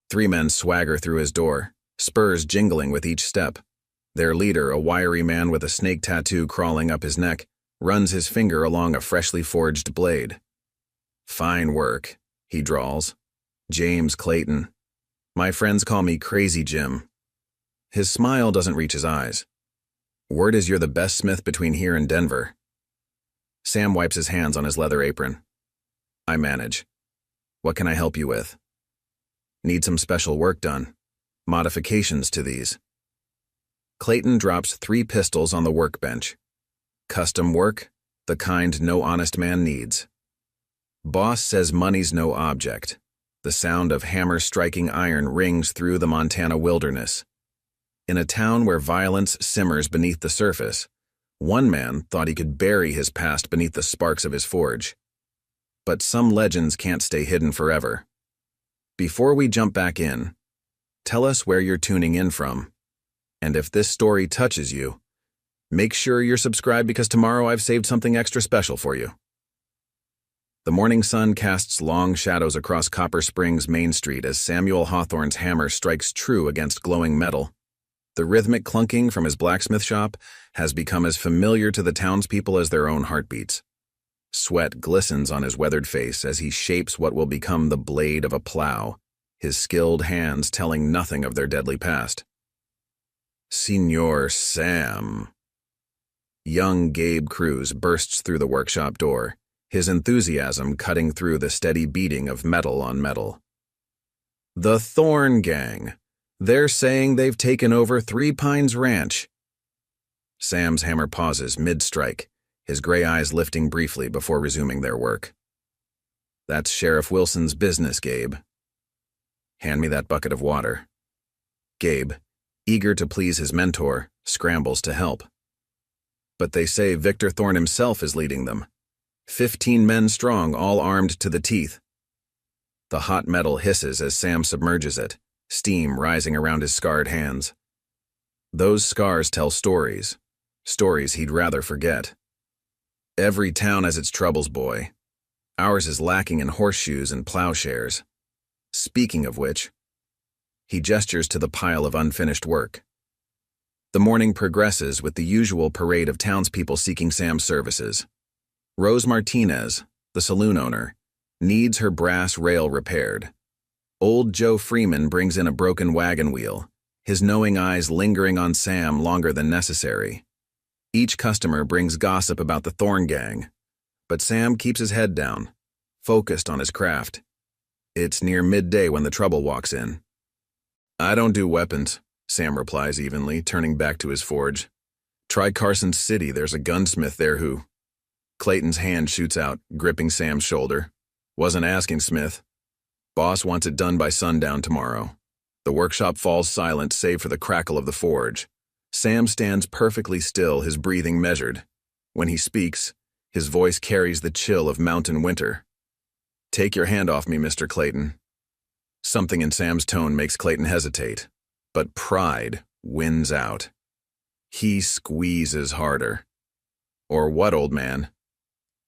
Three men swagger through his door, spurs jingling with each step. Their leader, a wiry man with a snake tattoo crawling up his neck, runs his finger along a freshly forged blade. "Fine work," he drawls. "James Clayton. My friends call me Crazy Jim." His smile doesn't reach his eyes. "Word is you're the best smith between here and Denver." Sam wipes his hands on his leather apron. "I manage. What can I help you with?" "Need some special work done. Modifications to these." Clayton drops 3 pistols on the workbench. "Custom work, the kind no honest man needs." Boss says money's no object. The sound of hammer striking iron rings through the Montana wilderness. In a town where violence simmers beneath the surface, one man thought he could bury his past beneath the sparks of his forge. But some legends can't stay hidden forever. Before we jump back in, tell us where you're tuning in from. And if this story touches you, make sure you're subscribed because tomorrow I've saved something extra special for you. The morning sun casts long shadows across Copper Springs Main Street as Samuel Hawthorne's hammer strikes true against glowing metal. The rhythmic clunking from his blacksmith shop has become as familiar to the townspeople as their own heartbeats. Sweat glistens on his weathered face as he shapes what will become the blade of a plow, his skilled hands telling nothing of their deadly past. "Señor Sam." Young Gabe Cruz bursts through the workshop door, his enthusiasm cutting through the steady beating of metal on metal. "The Thorn Gang. They're saying they've taken over Three Pines Ranch." Sam's hammer pauses mid-strike, his gray eyes lifting briefly before resuming their work. "That's Sheriff Wilson's business, Gabe." "Hand me that bucket of water." Gabe, eager to please his mentor, scrambles to help. But they say Victor Thorne himself is leading them. 15 men strong, all armed to the teeth. The hot metal hisses as Sam submerges it, steam rising around his scarred hands. Those scars tell stories, stories he'd rather forget. Every town has its troubles, boy. Ours is lacking in horseshoes and plowshares. Speaking of which, he gestures to the pile of unfinished work. The morning progresses with the usual parade of townspeople seeking Sam's services. Rose Martinez, the saloon owner, needs her brass rail repaired. Old Joe Freeman brings in a broken wagon wheel, his knowing eyes lingering on Sam longer than necessary. Each customer brings gossip about the Thorn Gang, but Sam keeps his head down, focused on his craft. It's near midday when the trouble walks in. "I don't do weapons," Sam replies evenly, turning back to his forge. "Try Carson City, there's a gunsmith there who—" Clayton's hand shoots out, gripping Sam's shoulder. "Wasn't asking, Smith. Boss wants it done by sundown tomorrow." The workshop falls silent save for the crackle of the forge. Sam stands perfectly still, his breathing measured. When he speaks, his voice carries the chill of mountain winter. "Take your hand off me, Mr. Clayton." Something in Sam's tone makes Clayton hesitate, but pride wins out. He squeezes harder. "Or what, old man?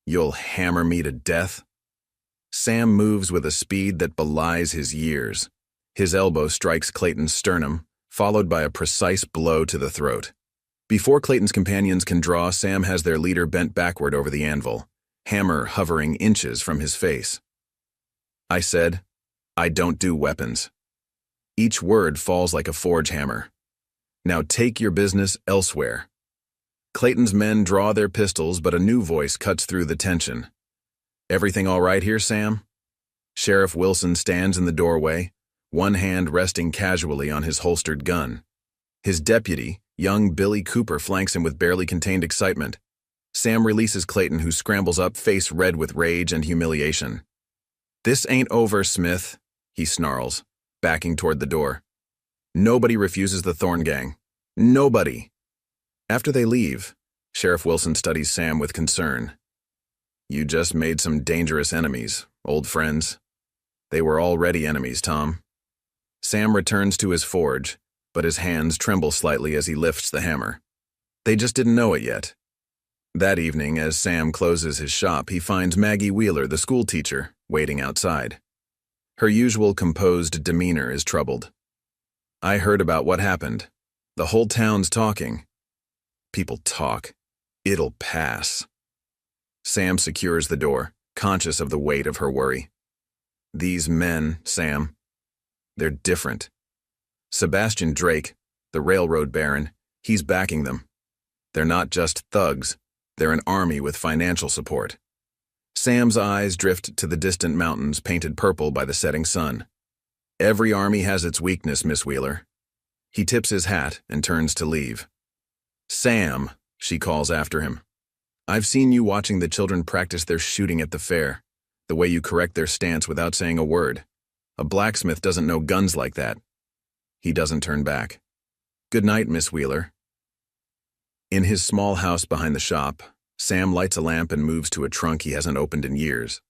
You'll hammer me to death?" Sam moves with a speed that belies his years. His elbow strikes Clayton's sternum, followed by a precise blow to the throat. Before Clayton's companions can draw, Sam has their leader bent backward over the anvil, hammer hovering inches from his face. "I said, I don't do weapons." Each word falls like a forge hammer. "Now take your business elsewhere." Clayton's men draw their pistols, but a new voice cuts through the tension. "Everything all right here, Sam?" Sheriff Wilson stands in the doorway, one hand resting casually on his holstered gun. His deputy, young Billy Cooper, flanks him with barely contained excitement. Sam releases Clayton, who scrambles up, face red with rage and humiliation. "This ain't over, Smith," he snarls, backing toward the door. "Nobody refuses the Thorn Gang. Nobody." After they leave, Sheriff Wilson studies Sam with concern. "You just made some dangerous enemies, old friends." "They were already enemies, Tom." Sam returns to his forge, but his hands tremble slightly as he lifts the hammer. They just didn't know it yet. That evening, as Sam closes his shop, he finds Maggie Wheeler, the schoolteacher, waiting outside. Her usual composed demeanor is troubled. I heard about what happened. The whole town's talking. People talk. It'll pass. Sam secures the door, conscious of the weight of her worry. These men, Sam, they're different. Sebastian Drake, the railroad baron, he's backing them. They're not just thugs, they're an army with financial support. Sam's eyes drift to the distant mountains painted purple by the setting sun. Every army has its weakness, Miss Wheeler. He tips his hat and turns to leave. Sam, she calls after him. I've seen you watching the children practice their shooting at the fair, the way you correct their stance without saying a word. A blacksmith doesn't know guns like that. He doesn't turn back. Good night, Miss Wheeler. In his small house behind the shop, Sam lights a lamp and moves to a trunk he hasn't opened in years.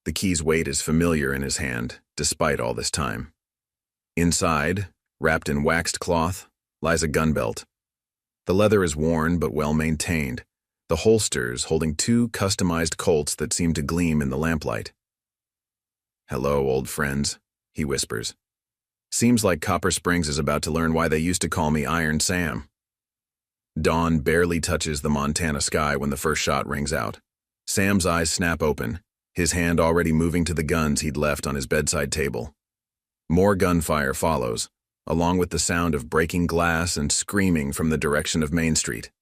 The key's weight is familiar in his hand, despite all this time. Inside, wrapped in waxed cloth, lies a gun belt. The leather is worn but well maintained, the holsters holding 2 customized Colts that seem to gleam in the lamplight. Hello, old friends, he whispers. Seems like Copper Springs is about to learn why they used to call me Iron Sam. Dawn barely touches the Montana sky when the first shot rings out. Sam's eyes snap open, his hand already moving to the guns he'd left on his bedside table. More gunfire follows, along with the sound of breaking glass and screaming from the direction of Main Street.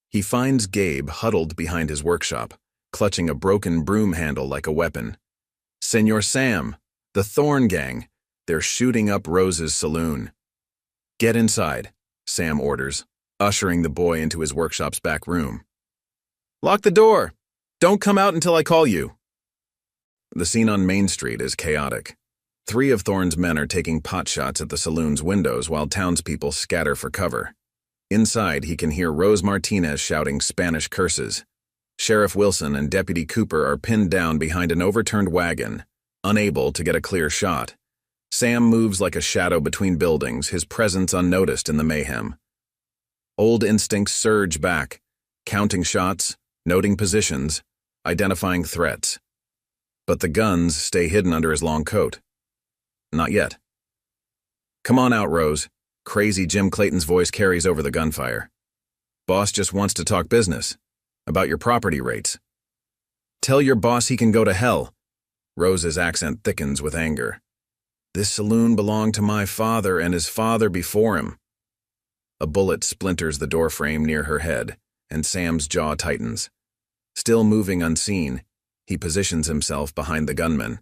He finds Gabe huddled behind his workshop, clutching a broken broom handle like a weapon. Senor Sam, the Thorn Gang, they're shooting up Rose's saloon. Get inside, Sam orders, ushering the boy into his workshop's back room. Lock the door! Don't come out until I call you! The scene on Main Street is chaotic. 3 of Thorne's men are taking pot shots at the saloon's windows while townspeople scatter for cover. Inside, he can hear Rose Martinez shouting Spanish curses. Sheriff Wilson and Deputy Cooper are pinned down behind an overturned wagon, unable to get a clear shot. Sam moves like a shadow between buildings, his presence unnoticed in the mayhem. Old instincts surge back, counting shots, noting positions, identifying threats. But the guns stay hidden under his long coat. Not yet. Come on out, Rose. Crazy Jim Clayton's voice carries over the gunfire. Boss just wants to talk business. About your property rates. Tell your boss he can go to hell. Rose's accent thickens with anger. This saloon belonged to my father and his father before him. A bullet splinters the doorframe near her head, and Sam's jaw tightens. Still moving unseen, he positions himself behind the gunman.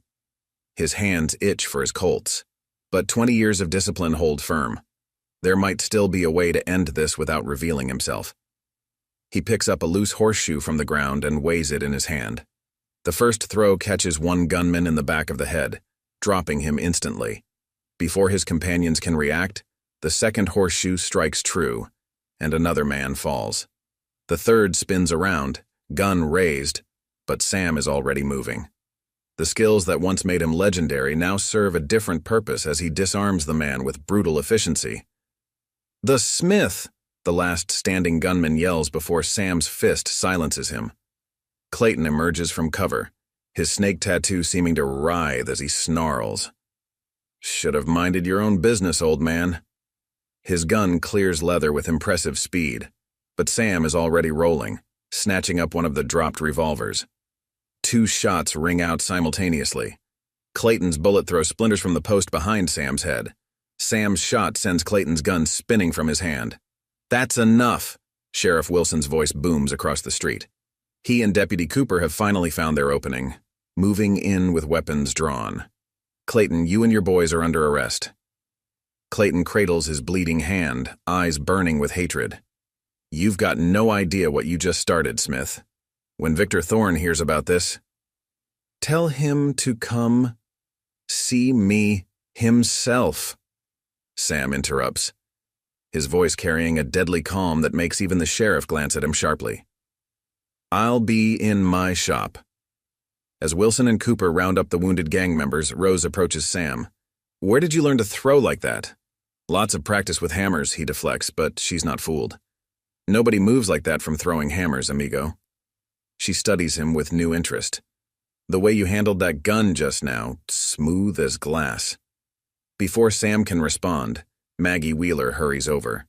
His hands itch for his Colts, but 20 years of discipline hold firm. There might still be a way to end this without revealing himself. He picks up a loose horseshoe from the ground and weighs it in his hand. The first throw catches one gunman in the back of the head, dropping him instantly. Before his companions can react, the second horseshoe strikes true, and another man falls. The third spins around, gun raised, but Sam is already moving. The skills that once made him legendary now serve a different purpose as he disarms the man with brutal efficiency. The Smith! The last standing gunman yells before Sam's fist silences him. Clayton emerges from cover, his snake tattoo seeming to writhe as he snarls. Should have minded your own business, old man. His gun clears leather with impressive speed, but Sam is already rolling, snatching up one of the dropped revolvers. 2 shots ring out simultaneously. Clayton's bullet throw splinters from the post behind Sam's head. Sam's shot sends Clayton's gun spinning from his hand. That's enough, Sheriff Wilson's voice booms across the street. He and Deputy Cooper have finally found their opening, moving in with weapons drawn. Clayton, you and your boys are under arrest. Clayton cradles his bleeding hand, eyes burning with hatred. You've got no idea what you just started, Smith. When Victor Thorne hears about this, tell him to come see me himself, Sam interrupts, his voice carrying a deadly calm that makes even the sheriff glance at him sharply. I'll be in my shop. As Wilson and Cooper round up the wounded gang members, Rose approaches Sam. Where did you learn to throw like that? Lots of practice with hammers, he deflects, but she's not fooled. Nobody moves like that from throwing hammers, amigo. She studies him with new interest. The way you handled that gun just now, smooth as glass." Before Sam can respond, Maggie Wheeler hurries over.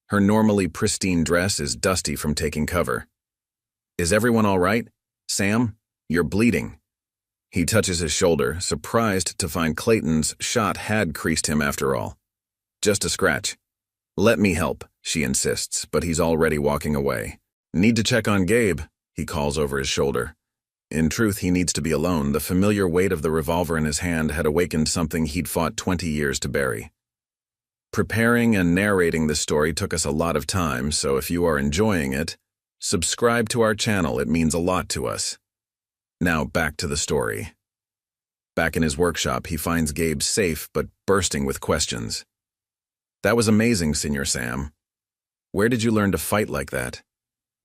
Her normally pristine dress is dusty from taking cover. "Is everyone all right? Sam, you're bleeding." He touches his shoulder, surprised to find Clayton's shot had creased him after all. "Just a scratch." "Let me help," she insists, but he's already walking away. "Need to check on Gabe," he calls over his shoulder. In truth, he needs to be alone. The familiar weight of the revolver in his hand had awakened something he'd fought 20 years to bury. Preparing and narrating this story took us a lot of time, so if you are enjoying it, subscribe to our channel. It means a lot to us. Now back to the story. Back in his workshop, he finds Gabe safe but bursting with questions. "That was amazing, Senior Sam. Where did you learn to fight like that?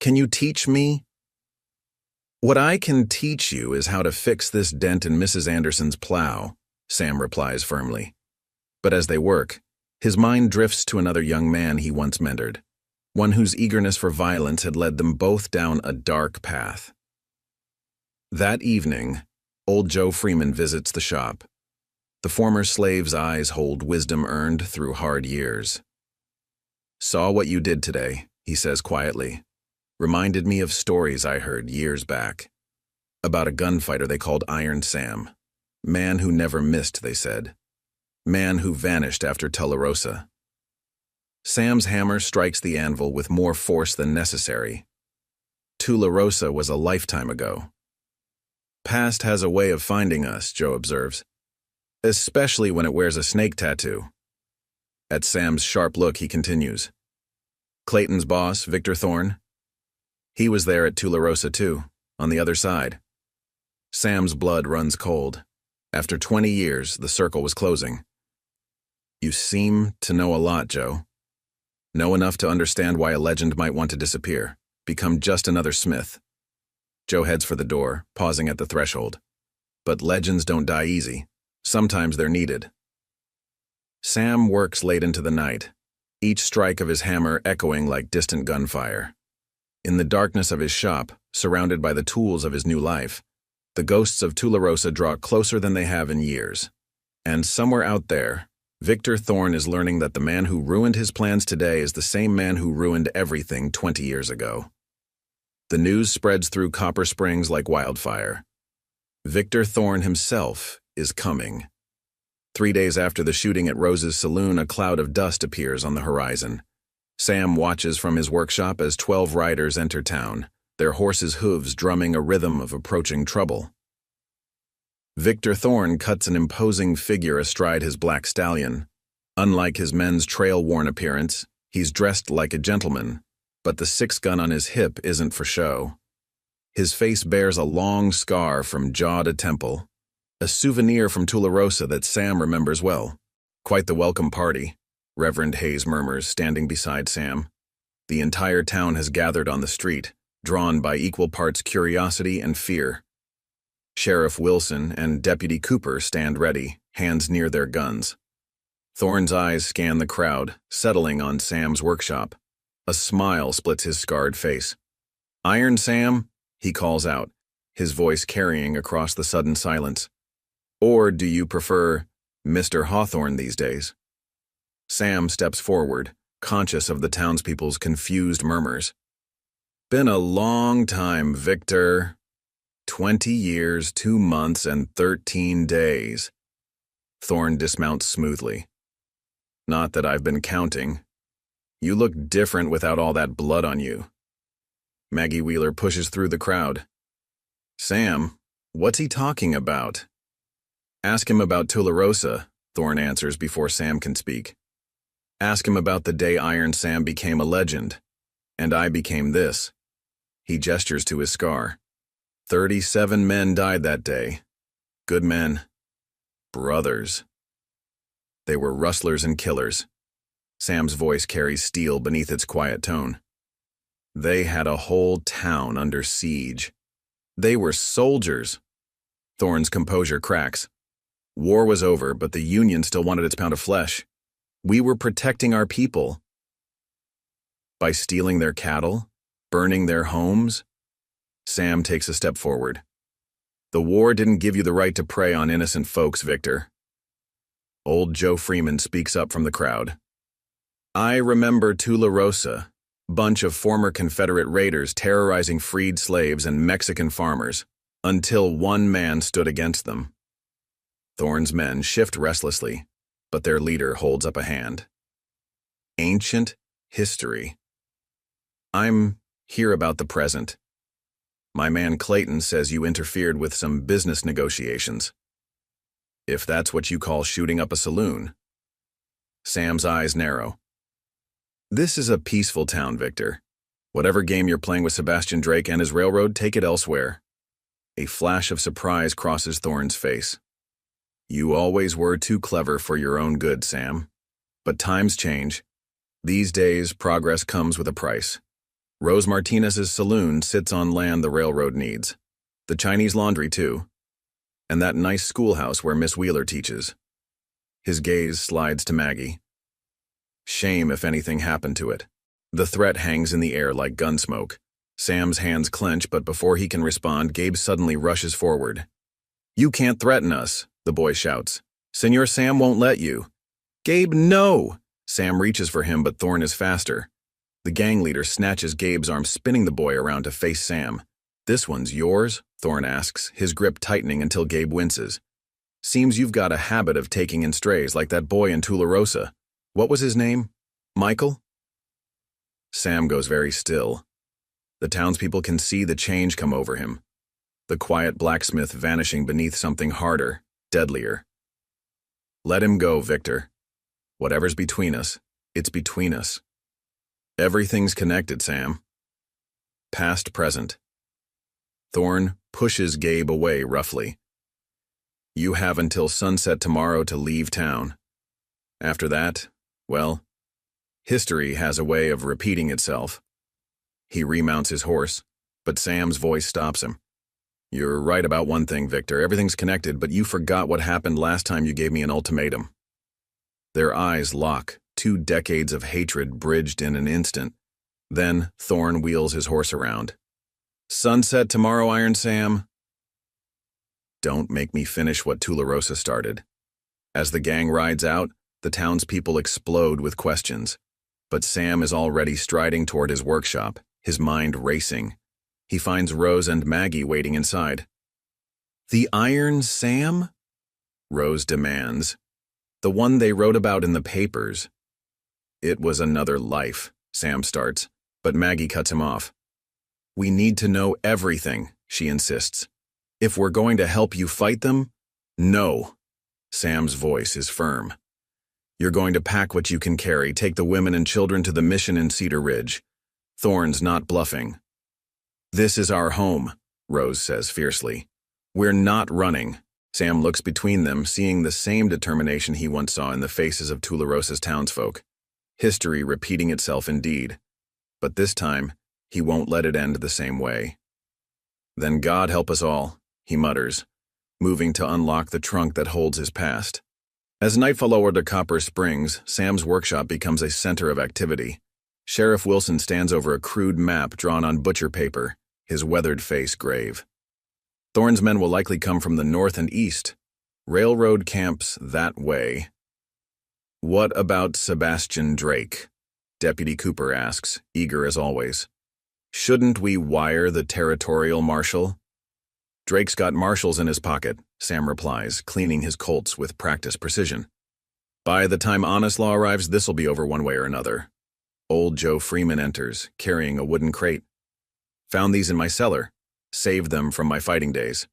Can you teach me?" "What I can teach you is how to fix this dent in Mrs. Anderson's plow," Sam replies firmly. But as they work, his mind drifts to another young man he once mentored, one whose eagerness for violence had led them both down a dark path. That evening, old Joe Freeman visits the shop. The former slave's eyes hold wisdom earned through hard years. "Saw what you did today," he says quietly. "Reminded me of stories I heard years back. About a gunfighter they called Iron Sam. Man who never missed, they said. Man who vanished after Tularosa." Sam's hammer strikes the anvil with more force than necessary. Tularosa was a lifetime ago. "Past has a way of finding us," Joe observes. "Especially when it wears a snake tattoo." At Sam's sharp look, he continues. "Clayton's boss, Victor Thorne? He was there at Tularosa too, on the other side." Sam's blood runs cold. After 20 years, the circle was closing. "You seem to know a lot, Joe. Know enough to understand why a legend might want to disappear, become just another Smith." Joe heads for the door, pausing at the threshold. But legends don't die easy. Sometimes they're needed. Sam works late into the night, each strike of his hammer echoing like distant gunfire. In the darkness of his shop, surrounded by the tools of his new life, the ghosts of Tularosa draw closer than they have in years. And somewhere out there, Victor Thorne is learning that the man who ruined his plans today is the same man who ruined everything 20 years ago. The news spreads through Copper Springs like wildfire. Victor Thorne himself is coming. 3 days after the shooting at Rose's saloon, a cloud of dust appears on the horizon. Sam watches from his workshop as 12 riders enter town, their horses' hooves drumming a rhythm of approaching trouble. Victor Thorne cuts an imposing figure astride his black stallion. Unlike his men's trail-worn appearance, he's dressed like a gentleman, but the 6-gun on his hip isn't for show. His face bears a long scar from jaw to temple, a souvenir from Tularosa that Sam remembers well. "Quite the welcome party," Reverend Hayes murmurs, standing beside Sam. The entire town has gathered on the street, drawn by equal parts curiosity and fear. Sheriff Wilson and Deputy Cooper stand ready, hands near their guns. Thorne's eyes scan the crowd, settling on Sam's workshop. A smile splits his scarred face. "Iron Sam," he calls out, his voice carrying across the sudden silence. "Or do you prefer Mr. Hawthorne these days?" Sam steps forward, conscious of the townspeople's confused murmurs. "Been a long time, Victor. 20 years, 2 months, and 13 days. Thorne dismounts smoothly. "Not that I've been counting. You look different without all that blood on you." Maggie Wheeler pushes through the crowd. "Sam, what's he talking about?" "Ask him about Tularosa," Thorne answers before Sam can speak. "Ask him about the day Iron Sam became a legend, and I became this." He gestures to his scar. 37 men died that day. Good men. Brothers. They were rustlers and killers. Sam's voice carries steel beneath its quiet tone. They had a whole town under siege. They were soldiers. Thorne's composure cracks. War was over, but the Union still wanted its pound of flesh. We were protecting our people. By stealing their cattle? Burning their homes? Sam takes a step forward. The war didn't give you the right to prey on innocent folks, Victor. Old Joe Freeman speaks up from the crowd. I remember Tularosa, bunch of former Confederate raiders terrorizing freed slaves and Mexican farmers, until one man stood against them. Thorne's men shift restlessly, but their leader holds up a hand. Ancient history. I'm here about the present. My man Clayton says you interfered with some business negotiations. If that's what you call shooting up a saloon. Sam's eyes narrow. This is a peaceful town, Victor. Whatever game you're playing with Sebastian Drake and his railroad, take it elsewhere. A flash of surprise crosses Thorne's face. You always were too clever for your own good, Sam. But times change. These days, progress comes with a price. Rose Martinez's saloon sits on land the railroad needs. The Chinese laundry, too. And that nice schoolhouse where Miss Wheeler teaches. His gaze slides to Maggie. Shame if anything happened to it. The threat hangs in the air like gun smoke. Sam's hands clench, but before he can respond, Gabe suddenly rushes forward. You can't threaten us, the boy shouts. Senor Sam won't let you. Gabe, no! Sam reaches for him, but Thorne is faster. The gang leader snatches Gabe's arm, spinning the boy around to face Sam. This one's yours? Thorne asks, his grip tightening until Gabe winces. Seems you've got a habit of taking in strays like that boy in Tularosa. What was his name? Michael? Sam goes very still. The townspeople can see the change come over him. The quiet blacksmith vanishing beneath something harder, deadlier. Let him go, Victor. Whatever's between us, it's between us. Everything's connected, Sam. Past, present. Thorne pushes Gabe away roughly. You have until sunset tomorrow to leave town. After that, well, history has a way of repeating itself. He remounts his horse, but Sam's voice stops him. You're right about one thing, Victor. Everything's connected, but you forgot what happened last time you gave me an ultimatum. Their eyes lock, 2 decades of hatred bridged in an instant. Then Thorne wheels his horse around. Sunset tomorrow, Iron Sam. Don't make me finish what Tularosa started. As the gang rides out, the townspeople explode with questions. But Sam is already striding toward his workshop, his mind racing. He finds Rose and Maggie waiting inside. The Iron Sam? Rose demands. The one they wrote about in the papers. It was another life, Sam starts, but Maggie cuts him off. We need to know everything, she insists. If we're going to help you fight them, no. Sam's voice is firm. You're going to pack what you can carry, take the women and children to the mission in Cedar Ridge. Thorne's not bluffing. This is our home, Rose says fiercely. We're not running. Sam looks between them, seeing the same determination he once saw in the faces of Tularosa's townsfolk. History repeating itself indeed. But this time, he won't let it end the same way. Then God help us all, he mutters, moving to unlock the trunk that holds his past. As nightfall over to Copper Springs, Sam's workshop becomes a center of activity. Sheriff Wilson stands over a crude map drawn on butcher paper, his weathered face grave. Thorne's men will likely come from the north and east. Railroad camps that way. What about Sebastian Drake? Deputy Cooper asks, eager as always. Shouldn't we wire the territorial marshal? Drake's got marshals in his pocket, Sam replies, cleaning his Colts with practiced precision. By the time honest law arrives, this'll be over one way or another. Old Joe Freeman enters, carrying a wooden crate. Found these in my cellar. Saved them from my fighting days.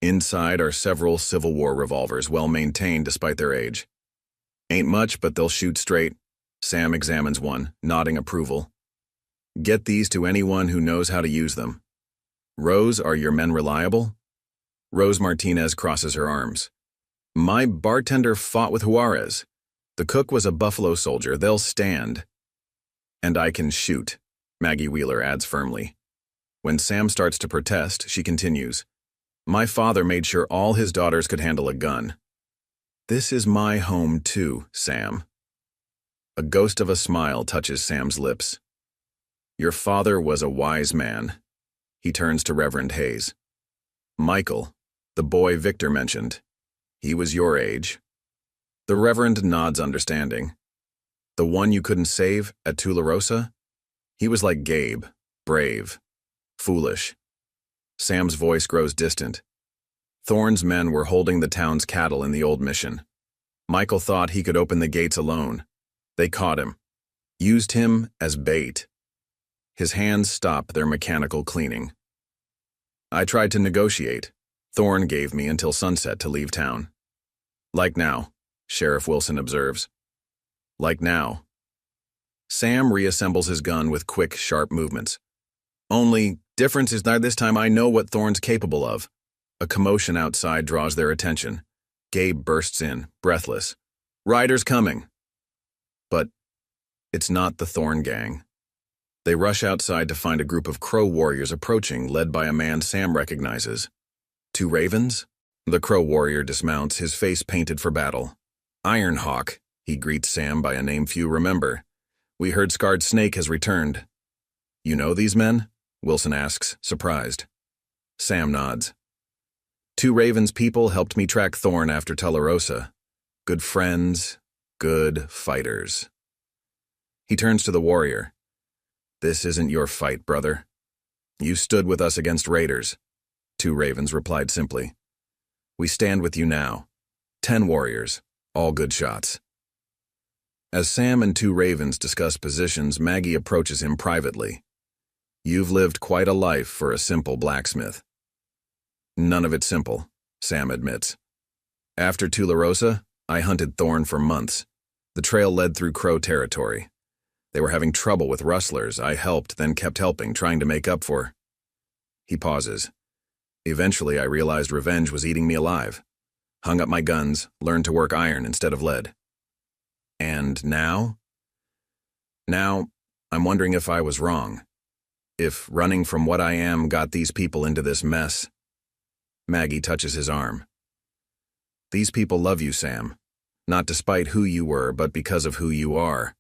Inside are several Civil War revolvers, well maintained despite their age. Ain't much, but they'll shoot straight. Sam examines one, nodding approval. Get these to anyone who knows how to use them. Rose, are your men reliable? Rose Martinez crosses her arms. My bartender fought with Juarez. The cook was a Buffalo soldier. They'll stand. And I can shoot, Maggie Wheeler adds firmly. When Sam starts to protest, she continues. My father made sure all his daughters could handle a gun. This is my home too, Sam. A ghost of a smile touches Sam's lips. Your father was a wise man. He turns to Reverend Hayes. Michael, The boy Victor mentioned. He was your age. The Reverend nods understanding. The one you couldn't save at Tularosa? He was like Gabe, brave, foolish. Sam's voice grows distant. Thorne's men were holding the town's cattle in the old mission. Michael thought he could open the gates alone. They caught him, used him as bait. His hands stopped their mechanical cleaning. I tried to negotiate. Thorne gave me until sunset to leave town. Like now, Sheriff Wilson observes. Like now. Sam reassembles his gun with quick, sharp movements. Only difference is that this time I know what Thorne's capable of. A commotion outside draws their attention. Gabe bursts in, breathless. Riders coming. But it's not the Thorne gang. They rush outside to find a group of Crow warriors approaching, led by a man Sam recognizes. 2 ravens? The Crow warrior dismounts, his face painted for battle. Ironhawk, he greets Sam by a name few remember. We heard Scarred Snake has returned. You know these men? Wilson asks, surprised. Sam nods. 2 Ravens people helped me track Thorne after Tularosa. Good friends, good fighters. He turns to the warrior. This isn't your fight, brother. You stood with us against raiders. 2 Ravens replied simply. We stand with you now. 10 warriors, all good shots. As Sam and 2 Ravens discuss positions, Maggie approaches him privately. You've lived quite a life for a simple blacksmith. None of it simple, Sam admits. After Tularosa, I hunted Thorne for months. The trail led through Crow territory. They were having trouble with rustlers. I helped, then kept helping, trying to make up for. He pauses. Eventually, I realized revenge was eating me alive. Hung up my guns, learned to work iron instead of lead. And now? Now, I'm wondering if I was wrong. If running from what I am got these people into this mess. Maggie touches his arm. These people love you, Sam. Not despite who you were, but because of who you are.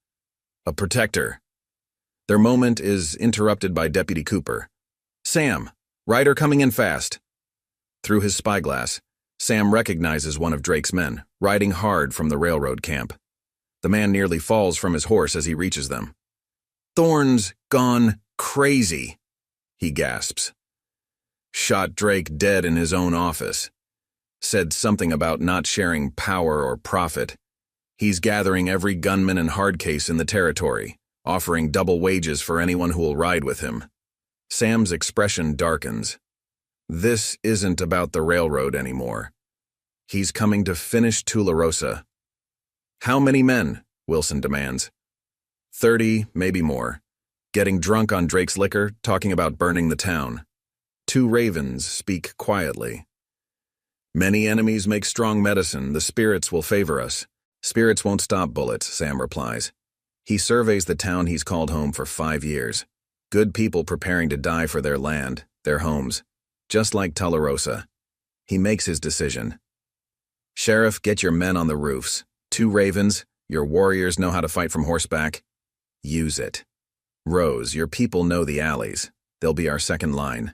A protector. Their moment is interrupted by Deputy Cooper. Sam, rider coming in fast. Through his spyglass, Sam recognizes one of Drake's men, riding hard from the railroad camp. The man nearly falls from his horse as he reaches them. Thorne's gone crazy, he gasps. Shot Drake dead in his own office. Said something about not sharing power or profit. He's gathering every gunman and hard case in the territory, offering double wages for anyone who will ride with him. Sam's expression darkens. This isn't about the railroad anymore. He's coming to finish Tularosa. How many men? Wilson demands. 30, maybe more. Getting drunk on Drake's liquor, talking about burning the town. 2 Ravens speak quietly. Many enemies make strong medicine. The spirits will favor us. Spirits won't stop bullets, Sam replies. He surveys the town he's called home for 5 years. Good people preparing to die for their land, their homes. Just like Tularosa. He makes his decision. Sheriff, get your men on the roofs. 2 Ravens, your warriors know how to fight from horseback. Use it. Rose, your people know the alleys. They'll be our second line.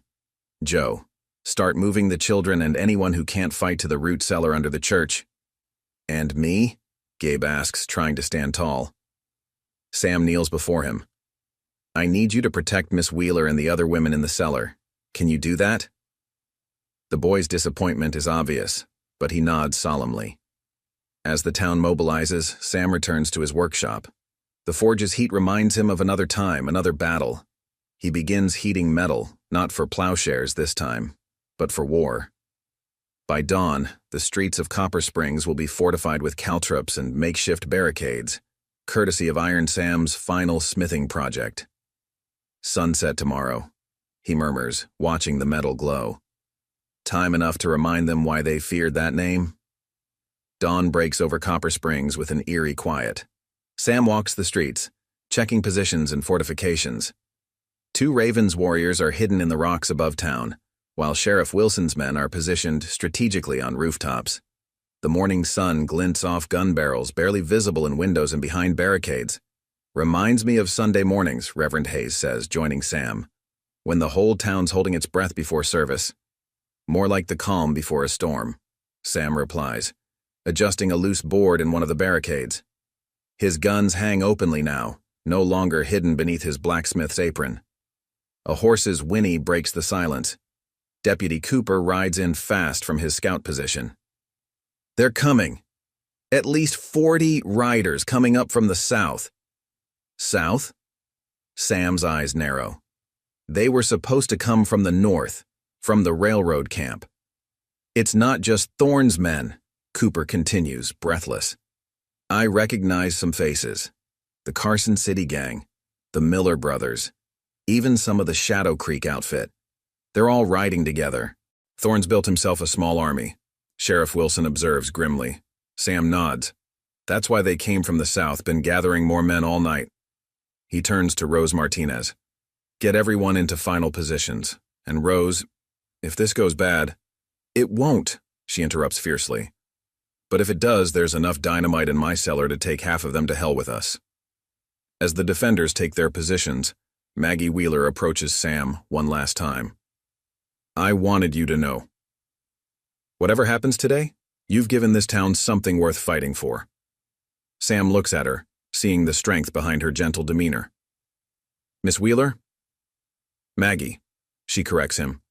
Joe, start moving the children and anyone who can't fight to the root cellar under the church. And me? Gabe asks, trying to stand tall. Sam kneels before him. I need you to protect Miss Wheeler and the other women in the cellar. Can you do that? The boy's disappointment is obvious, but he nods solemnly. As the town mobilizes, Sam returns to his workshop. The forge's heat reminds him of another time, another battle. He begins heating metal, not for plowshares this time, but for war. By dawn, the streets of Copper Springs will be fortified with caltrops and makeshift barricades, courtesy of Iron Sam's final smithing project. Sunset tomorrow, he murmurs, watching the metal glow. Time enough to remind them why they feared that name? Dawn breaks over Copper Springs with an eerie quiet. Sam walks the streets, checking positions and fortifications. 2 Ravens warriors are hidden in the rocks above town, while Sheriff Wilson's men are positioned strategically on rooftops. The morning sun glints off gun barrels barely visible in windows and behind barricades. Reminds me of Sunday mornings, Reverend Hayes says, joining Sam, when the whole town's holding its breath before service. More like the calm before a storm, Sam replies, adjusting a loose board in one of the barricades. His guns hang openly now, no longer hidden beneath his blacksmith's apron. A horse's whinny breaks the silence. Deputy Cooper rides in fast from his scout position. They're coming. At least 40 riders coming up from the south. South? Sam's eyes narrow. They were supposed to come from the north, from the railroad camp. It's not just Thorne's men, Cooper continues, breathless. I recognize some faces. The Carson City gang, the Miller brothers, even some of the Shadow Creek outfit. They're all riding together. Thorne's built himself a small army. Sheriff Wilson observes grimly. Sam nods. That's why they came from the south, been gathering more men all night. He turns to Rose Martinez. Get everyone into final positions. And Rose, if this goes bad, it won't, she interrupts fiercely. But if it does, there's enough dynamite in my cellar to take half of them to hell with us. As the defenders take their positions, Maggie Wheeler approaches Sam one last time. I wanted you to know. Whatever happens today, you've given this town something worth fighting for. Sam looks at her, seeing the strength behind her gentle demeanor. Miss Wheeler? Maggie, she corrects him.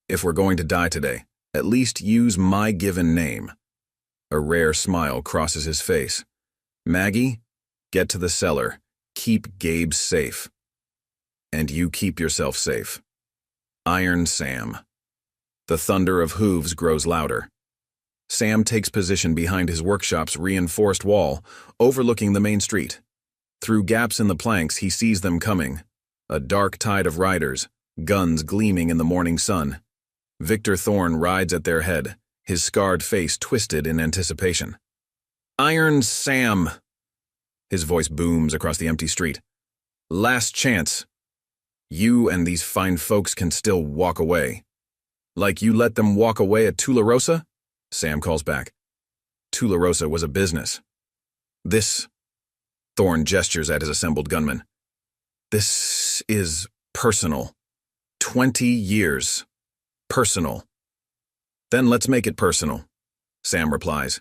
If we're going to die today, at least use my given name. A rare smile crosses his face. Maggie, get to the cellar. Keep Gabe safe. And you keep yourself safe. Iron Sam. The thunder of hooves grows louder. Sam takes position behind his workshop's reinforced wall, overlooking the main street. Through gaps in the planks, he sees them coming. A dark tide of riders, guns gleaming in the morning sun. Victor Thorne rides at their head, his scarred face twisted in anticipation. Iron Sam! His voice booms across the empty street. Last chance. You and these fine folks can still walk away. Like you let them walk away at Tularosa? Sam calls back. Tularosa was a business. This, Thorne gestures at his assembled gunmen. This is personal. 20 years. Personal. Then let's make it personal, Sam replies.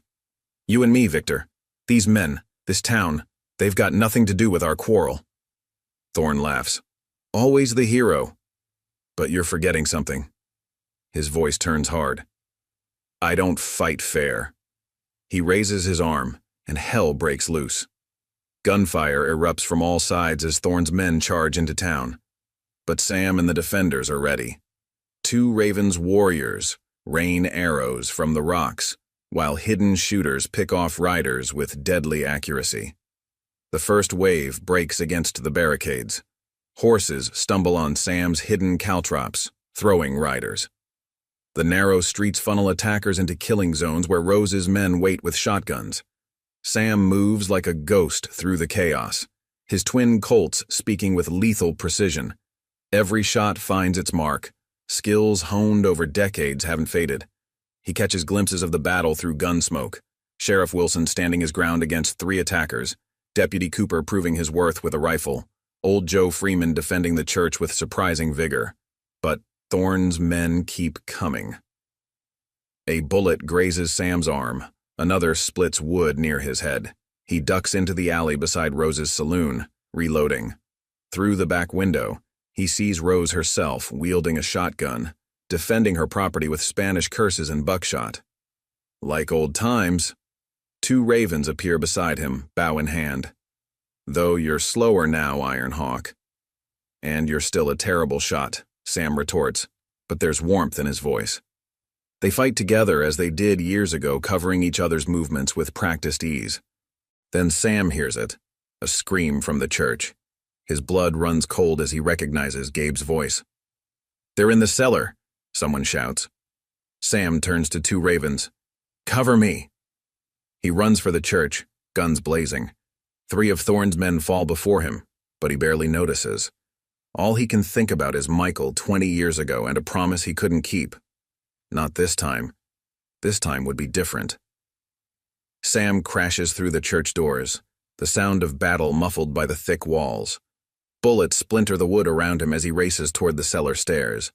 You and me, Victor. These men, this town, they've got nothing to do with our quarrel. Thorne laughs. Always the hero. But you're forgetting something. His voice turns hard. I don't fight fair. He raises his arm, and hell breaks loose. Gunfire erupts from all sides as Thorne's men charge into town. But Sam and the defenders are ready. 2 Ravens warriors rain arrows from the rocks, while hidden shooters pick off riders with deadly accuracy. The first wave breaks against the barricades. Horses stumble on Sam's hidden caltrops, throwing riders. The narrow streets funnel attackers into killing zones where Rose's men wait with shotguns. Sam moves like a ghost through the chaos, his twin Colts speaking with lethal precision. Every shot finds its mark. Skills honed over decades haven't faded. He catches glimpses of the battle through gun smoke. Sheriff Wilson standing his ground against 3 attackers, Deputy Cooper proving his worth with a rifle, Old Joe Freeman defending the church with surprising vigor. But Thorne's men keep coming. A bullet grazes Sam's arm. Another splits wood near his head. He ducks into the alley beside Rose's saloon, reloading. Through the back window, he sees Rose herself wielding a shotgun, defending her property with Spanish curses and buckshot. Like old times, 2 Ravens appear beside him, bow in hand. Though you're slower now, Iron Hawk. And you're still a terrible shot, Sam retorts, but there's warmth in his voice. They fight together as they did years ago, covering each other's movements with practiced ease. Then Sam hears it, a scream from the church. His blood runs cold as he recognizes Gabe's voice. They're in the cellar, someone shouts. Sam turns to 2 Ravens. Cover me. He runs for the church, guns blazing. 3 of Thorne's men fall before him, but he barely notices. All he can think about is Michael 20 years ago and a promise he couldn't keep. Not this time. This time would be different. Sam crashes through the church doors, the sound of battle muffled by the thick walls. Bullets splinter the wood around him as he races toward the cellar stairs.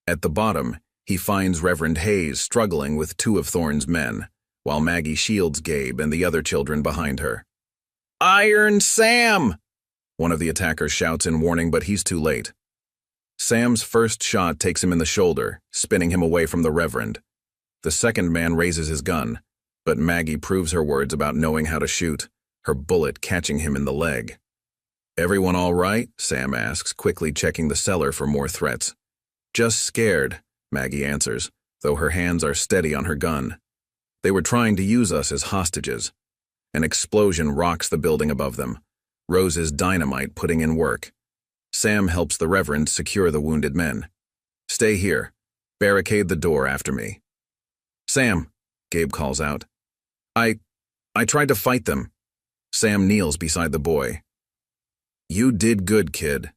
At the bottom, He finds Reverend Hayes struggling with two of Thorne's men, while Maggie shields Gabe and the other children behind her. "Iron Sam!" one of the attackers shouts in warning, but he's too late. Sam's first shot takes him in the shoulder, spinning him away from the Reverend. The second man raises his gun, but Maggie proves her words about knowing how to shoot, her bullet catching him in the leg. "Everyone all right?" Sam asks, quickly checking the cellar for more threats. "Just scared," Maggie answers, though her hands are steady on her gun. "They were trying to use us as hostages." An explosion rocks the building above them, Rose's dynamite putting in work. Sam helps the Reverend secure the wounded men. "Stay here. Barricade the door after me." "Sam," Gabe calls out. I tried to fight them." Sam kneels beside the boy. "You did good, kid.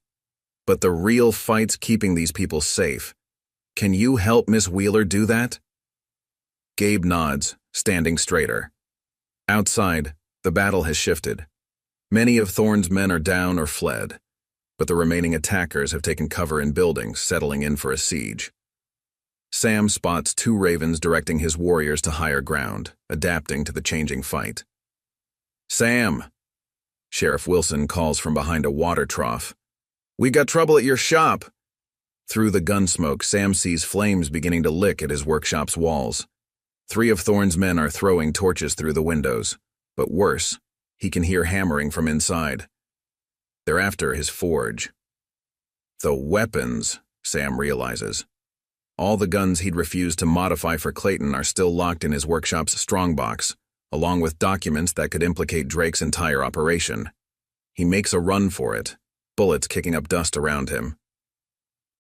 But the real fight's keeping these people safe. Can you help Miss Wheeler do that?" Gabe nods, standing straighter. Outside, the battle has shifted. Many of Thorne's men are down or fled, but the remaining attackers have taken cover in buildings, settling in for a siege. Sam spots two ravens directing his warriors to higher ground, adapting to the changing fight. "Sam!" Sheriff Wilson calls from behind a water trough. "We got trouble at your shop." Through the gun smoke, Sam sees flames beginning to lick at his workshop's walls. 3 of Thorne's men are throwing torches through the windows, but worse, he can hear hammering from inside. They're after his forge. The weapons, Sam realizes. All the guns he'd refused to modify for Clayton are still locked in his workshop's strongbox, along with documents that could implicate Drake's entire operation. He makes a run for it, bullets kicking up dust around him.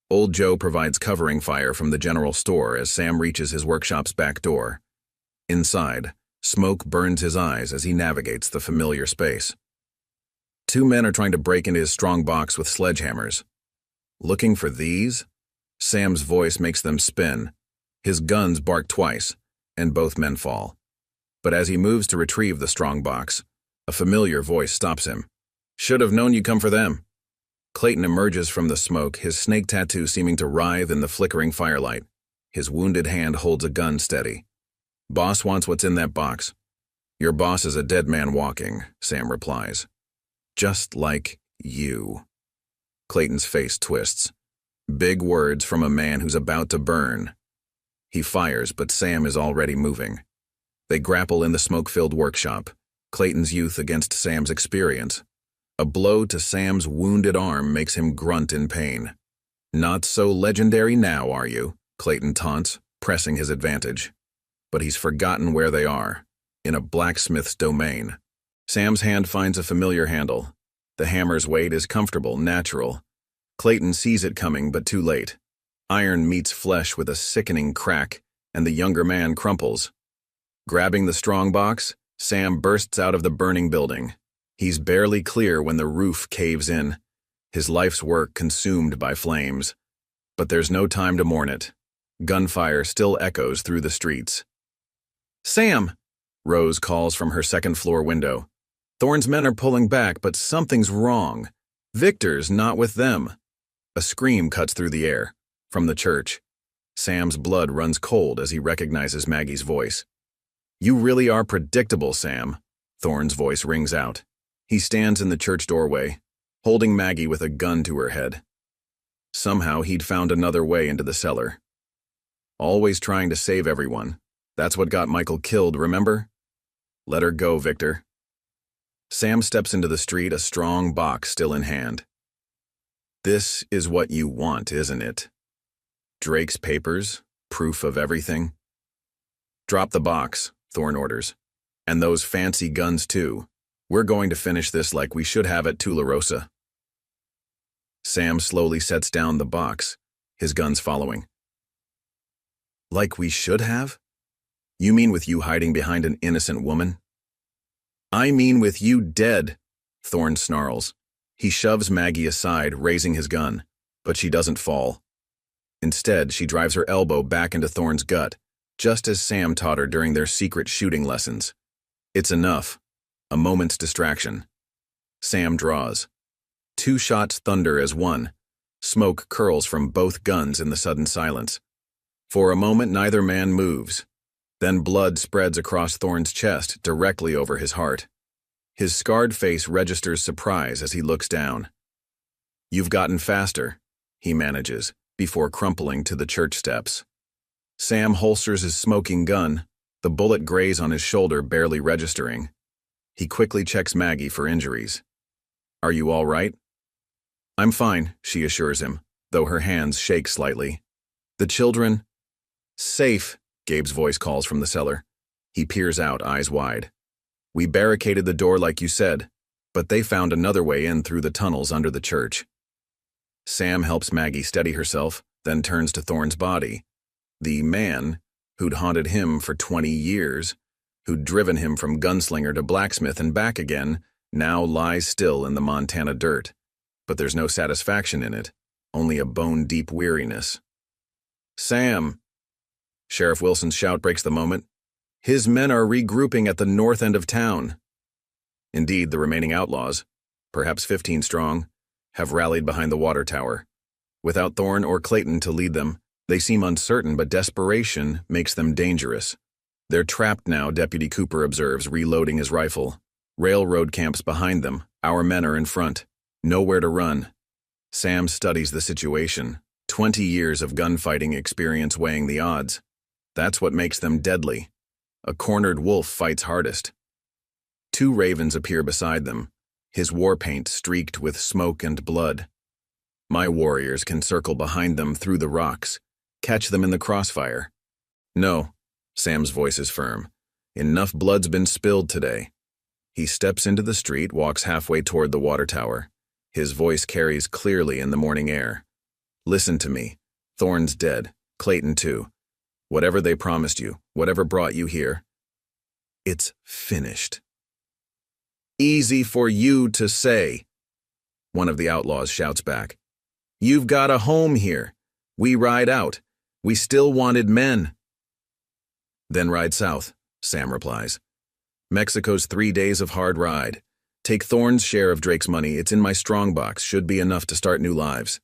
Old Joe provides covering fire from the general store as Sam reaches his workshop's back door. Inside, smoke burns his eyes as he navigates the familiar space. 2 men are trying to break into his strong box with sledgehammers. "Looking for these?" Sam's voice makes them spin. His guns bark twice, and both men fall. But as he moves to retrieve the strong box, a familiar voice stops him. "Should have known you'd come for them." Clayton emerges from the smoke, his snake tattoo seeming to writhe in the flickering firelight. His wounded hand holds a gun steady. "Boss wants what's in that box." "Your boss is a dead man walking," Sam replies. "Just like you." Clayton's face twists. Big words from a man who's about to burn. He fires, but Sam is already moving. They grapple in the smoke-filled workshop, Clayton's youth against Sam's experience. A blow to Sam's wounded arm makes him grunt in pain. "Not so legendary now, are you?" Clayton taunts, pressing his advantage. But he's forgotten where they are, in a blacksmith's domain. Sam's hand finds a familiar handle. The hammer's weight is comfortable, natural. Clayton sees it coming, but too late. Iron meets flesh with a sickening crack, and the younger man crumples. Grabbing the strong box, Sam bursts out of the burning building. He's barely clear when the roof caves in, his life's work consumed by flames. But there's no time to mourn it. Gunfire still echoes through the streets. "Sam!" Rose calls from her second-floor window. "Thorne's men are pulling back, but something's wrong. Victor's not with them." A scream cuts through the air, from the church. Sam's blood runs cold as he recognizes Maggie's voice. "You really are predictable, Sam," Thorne's voice rings out. He stands in the church doorway, holding Maggie with a gun to her head. Somehow he'd found another way into the cellar. Always trying to save everyone. That's what got Michael killed, remember? Let her go, Victor. Sam steps into the street, a strong box still in hand. "This is what you want, isn't it? Drake's papers, proof of everything?" "Drop the box," Thorne orders. "And those fancy guns, too. We're going to finish this like we should have at Tularosa." Sam slowly sets down the box, his guns following. "Like we should have? You mean with you hiding behind an innocent woman?" "I mean with you dead," Thorne snarls. He shoves Maggie aside, raising his gun, but she doesn't fall. Instead, she drives her elbow back into Thorne's gut, just as Sam taught her during their secret shooting lessons. It's enough. A moment's distraction. Sam draws. 2 shots thunder as one. Smoke curls from both guns in the sudden silence. For a moment, neither man moves. Then blood spreads across Thorne's chest, directly over his heart. His scarred face registers surprise as he looks down. "You've gotten faster," he manages, before crumpling to the church steps. Sam holsters his smoking gun, the bullet graze on his shoulder, barely registering. He quickly checks Maggie for injuries. "Are you all right?" "I'm fine," she assures him, though her hands shake slightly. "The children—" "Safe," Gabe's voice calls from the cellar. He peers out, eyes wide. "We barricaded the door like you said, but they found another way in through the tunnels under the church." Sam helps Maggie steady herself, then turns to Thorne's body. The man who'd haunted him for 20 years, who'd driven him from Gunslinger to Blacksmith and back again, now lies still in the Montana dirt. But there's no satisfaction in it, only a bone-deep weariness. "Sam!" Sheriff Wilson's shout breaks the moment. "His men are regrouping at the north end of town." Indeed, the remaining outlaws, perhaps 15 strong, have rallied behind the water tower. Without Thorne or Clayton to lead them, they seem uncertain, but desperation makes them dangerous. They're trapped now, Deputy Cooper observes, reloading his rifle. Railroad camps behind them, our men are in front. Nowhere to run. Sam studies the situation. 20 years of gunfighting experience weighing the odds. That's what makes them deadly. A cornered wolf fights hardest. 2 ravens appear beside them, his war paint streaked with smoke and blood. My warriors can circle behind them through the rocks, catch them in the crossfire. "No," Sam's voice is firm. "Enough blood's been spilled today." He steps into the street, walks halfway toward the water tower. His voice carries clearly in the morning air. "Listen to me. Thorne's dead. Clayton too. Whatever they promised you, whatever brought you here, it's finished." "Easy for you to say," one of the outlaws shouts back. "You've got a home here. We ride out. We still wanted men." "Then ride south," Sam replies. "Mexico's 3 days of hard ride. Take Thorne's share of Drake's money. It's in my strongbox. Should be enough to start new lives."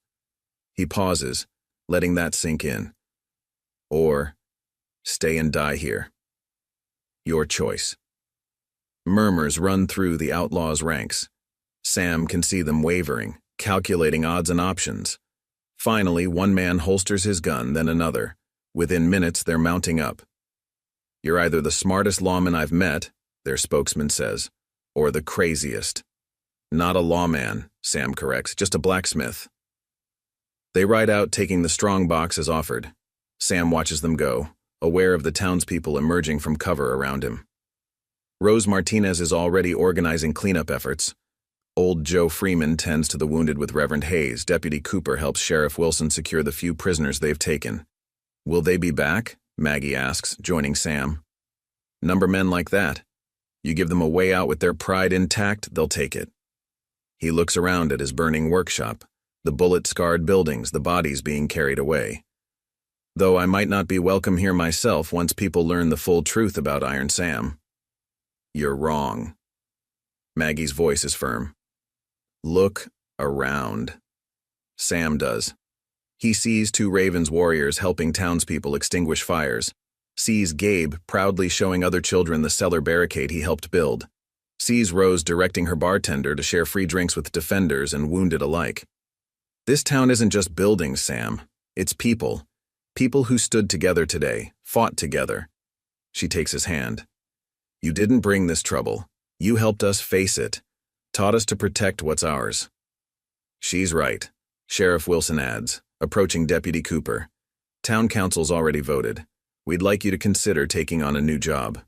He pauses, letting that sink in. "Or stay and die here. Your choice." Murmurs run through the outlaws' ranks. Sam can see them wavering, calculating odds and options. Finally, one man holsters his gun, then another. Within minutes, they're mounting up. "You're either the smartest lawman I've met," their spokesman says, "or the craziest." "Not a lawman," Sam corrects, "just a blacksmith." They ride out, taking the strong box as offered. Sam watches them go, aware of the townspeople emerging from cover around him. Rose Martinez is already organizing cleanup efforts. Old Joe Freeman tends to the wounded with Reverend Hayes. Deputy Cooper helps Sheriff Wilson secure the few prisoners they've taken. "Will they be back?" Maggie asks, joining Sam. "Number men like that. You give them a way out with their pride intact, they'll take it." He looks around at his burning workshop, the bullet-scarred buildings, the bodies being carried away. "Though I might not be welcome here myself once people learn the full truth about Iron Sam." "You're wrong." Maggie's voice is firm. "Look around." Sam does. He sees 2 Ravens warriors helping townspeople extinguish fires, sees Gabe proudly showing other children the cellar barricade he helped build, sees Rose directing her bartender to share free drinks with defenders and wounded alike. This town isn't just buildings, Sam. It's people. People who stood together today, fought together. She takes his hand. "You didn't bring this trouble. You helped us face it, taught us to protect what's ours." "She's right," Sheriff Wilson adds, approaching Deputy Cooper. "Town council's already voted. We'd like you to consider taking on a new job."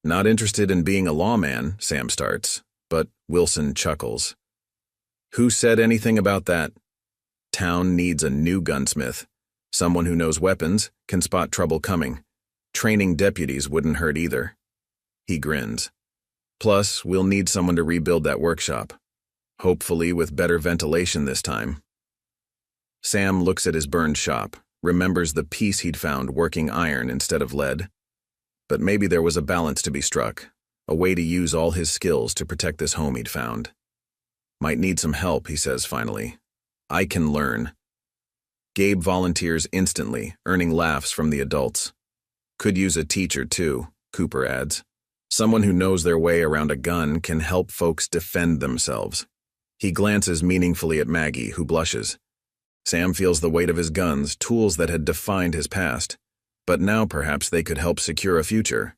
"Not interested in being a lawman," Sam starts, but Wilson chuckles. "Who said anything about that? Town needs a new gunsmith. Someone who knows weapons, can spot trouble coming. Training deputies wouldn't hurt either." He grins. "Plus, we'll need someone to rebuild that workshop. Hopefully with better ventilation this time." Sam looks at his burned shop, remembers the peace he'd found working iron instead of lead. But maybe there was a balance to be struck, a way to use all his skills to protect this home he'd found. "Might need some help," he says finally. "I can learn." Gabe volunteers instantly, earning laughs from the adults. Could use a teacher too, Cooper adds. Someone who knows their way around a gun can help folks defend themselves. He glances meaningfully at Maggie, who blushes. Sam feels the weight of his guns, tools that had defined his past. But now perhaps they could help secure a future.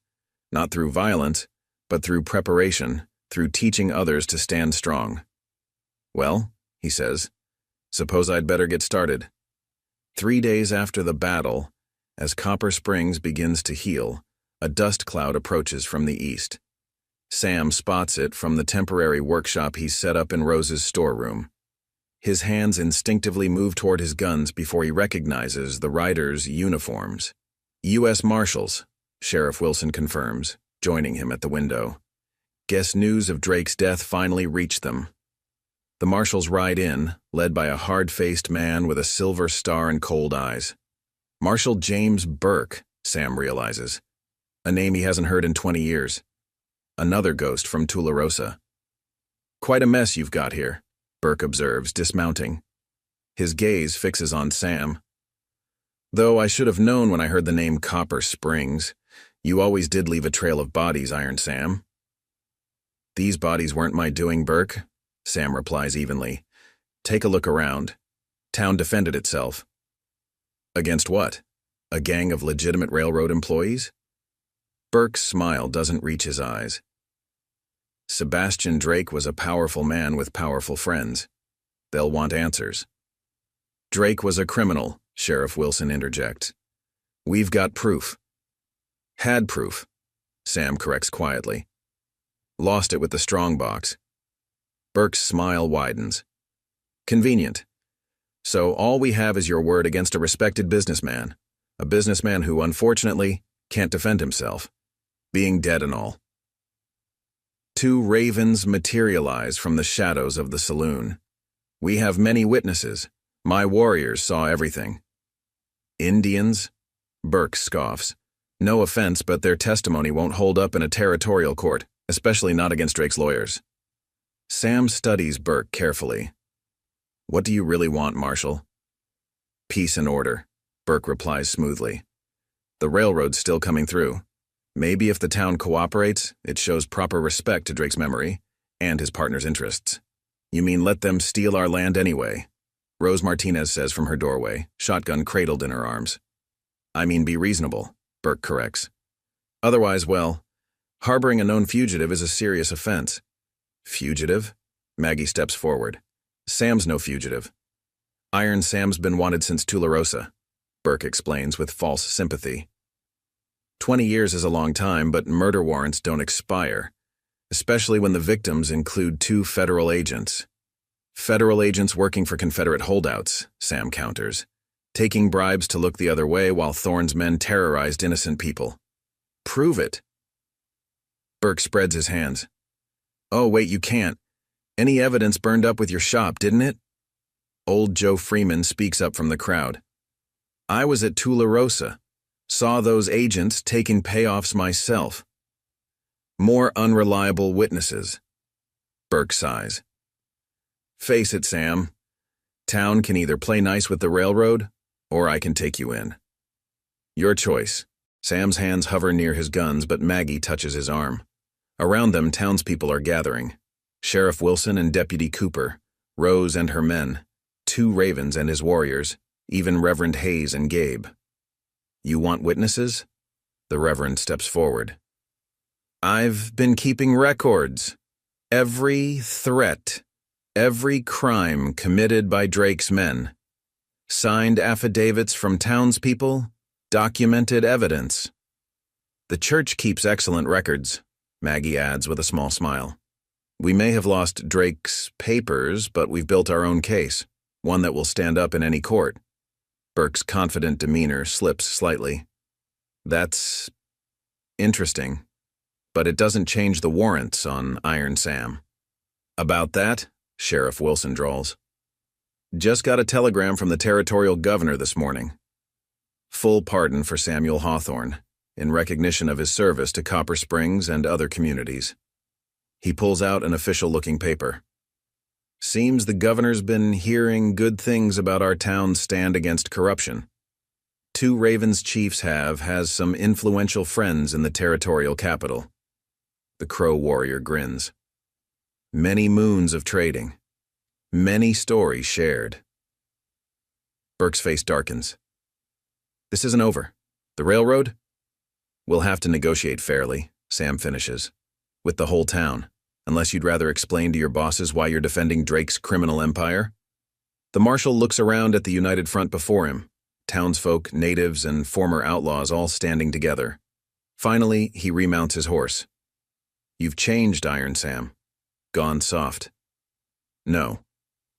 Not through violence, but through preparation, through teaching others to stand strong. Well, he says, suppose I'd better get started. 3 days after the battle, as Copper Springs begins to heal, a dust cloud approaches from the east. Sam spots it from the temporary workshop he's set up in Rose's storeroom. His hands instinctively move toward his guns before he recognizes the riders' uniforms. U.S. Marshals, Sheriff Wilson confirms, joining him at the window. Guess news of Drake's death finally reached them. The marshals ride in, led by a hard-faced man with a silver star and cold eyes. Marshal James Burke, Sam realizes. A name he hasn't heard in 20 years. Another ghost from Tularosa. Quite a mess you've got here, Burke observes, dismounting. His gaze fixes on Sam. Though I should have known when I heard the name Copper Springs. You always did leave a trail of bodies, Iron Sam. These bodies weren't my doing, Burke, Sam replies evenly. Take a look around. Town defended itself. Against what? A gang of legitimate railroad employees? Burke's smile doesn't reach his eyes. Sebastian Drake was a powerful man with powerful friends. They'll want answers. Drake was a criminal, Sheriff Wilson interjects. We've got proof. Had proof, Sam corrects quietly. Lost it with the strongbox. Burke's smile widens. Convenient. So all we have is your word against a respected businessman. A businessman who, unfortunately, can't defend himself. Being dead and all. 2 ravens materialize from the shadows of the saloon. We have many witnesses. My warriors saw everything. Indians? Burke scoffs. No offense, but their testimony won't hold up in a territorial court, especially not against Drake's lawyers. Sam studies Burke carefully. What do you really want, Marshal? Peace and order, Burke replies smoothly. The railroad's still coming through. Maybe if the town cooperates, it shows proper respect to Drake's memory and his partner's interests. You mean let them steal our land anyway? Rose Martinez says from her doorway, shotgun cradled in her arms. I mean be reasonable, Burke corrects. Otherwise, well, harboring a known fugitive is a serious offense. Fugitive? Maggie steps forward. Sam's no fugitive. Iron Sam's been wanted since Tularosa, Burke explains with false sympathy. 20 years is a long time, but murder warrants don't expire, especially when the victims include 2 federal agents. Federal agents working for Confederate holdouts, Sam counters, taking bribes to look the other way while Thorne's men terrorized innocent people. Prove it. Burke spreads his hands. Oh, wait, you can't. Any evidence burned up with your shop, didn't it? Old Joe Freeman speaks up from the crowd. I was at Tularosa. Saw those agents taking payoffs myself. More unreliable witnesses. Burke sighs. Face it, Sam. Town can either play nice with the railroad, or I can take you in. Your choice. Sam's hands hover near his guns, but Maggie touches his arm. Around them, townspeople are gathering. Sheriff Wilson and Deputy Cooper, Rose and her men, 2 ravens and his warriors, even Reverend Hayes and Gabe. You want witnesses? The Reverend steps forward. I've been keeping records. Every threat, every crime committed by Drake's men. Signed affidavits from townspeople, documented evidence. The church keeps excellent records, Maggie adds with a small smile. We may have lost Drake's papers, but we've built our own case, one that will stand up in any court. Burke's confident demeanor slips slightly. That's interesting, but it doesn't change the warrants on Iron Sam. About that, Sheriff Wilson drawls. Just got a telegram from the territorial governor this morning. Full pardon for Samuel Hawthorne, in recognition of his service to Copper Springs and other communities. He pulls out an official-looking paper. Seems the governor's been hearing good things about our town's stand against corruption. 2 Ravens chiefs has some influential friends in the territorial capital. The Crow warrior grins. Many moons of trading. Many stories shared. Burke's face darkens. This isn't over. The railroad? We'll have to negotiate fairly, Sam finishes. With the whole town, unless you'd rather explain to your bosses why you're defending Drake's criminal empire. The marshal looks around at the united front before him, townsfolk, natives, and former outlaws all standing together. Finally, he remounts his horse. You've changed, Iron Sam. Gone soft. No,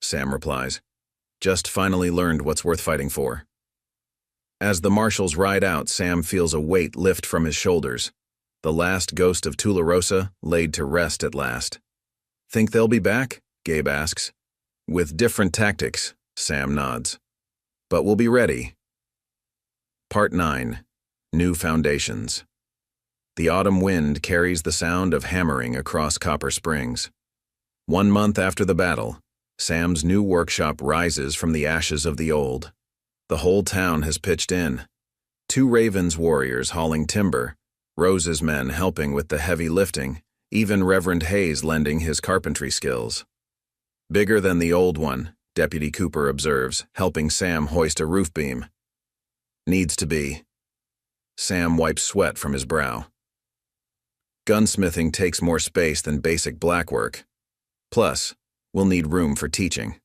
Sam replies. Just finally learned what's worth fighting for. As the marshals ride out, Sam feels a weight lift from his shoulders. The last ghost of Tularosa laid to rest at last. Think they'll be back? Gabe asks. With different tactics, Sam nods. But we'll be ready. Part 9. New Foundations. The autumn wind carries the sound of hammering across Copper Springs. 1 month after the battle, Sam's new workshop rises from the ashes of the old. The whole town has pitched in. 2 Ravens warriors hauling timber, Rose's men helping with the heavy lifting, even Reverend Hayes lending his carpentry skills. Bigger than the old one, Deputy Cooper observes, helping Sam hoist a roof beam. Needs to be. Sam wipes sweat from his brow. Gunsmithing takes more space than basic blackwork. Plus, we'll need room for teaching.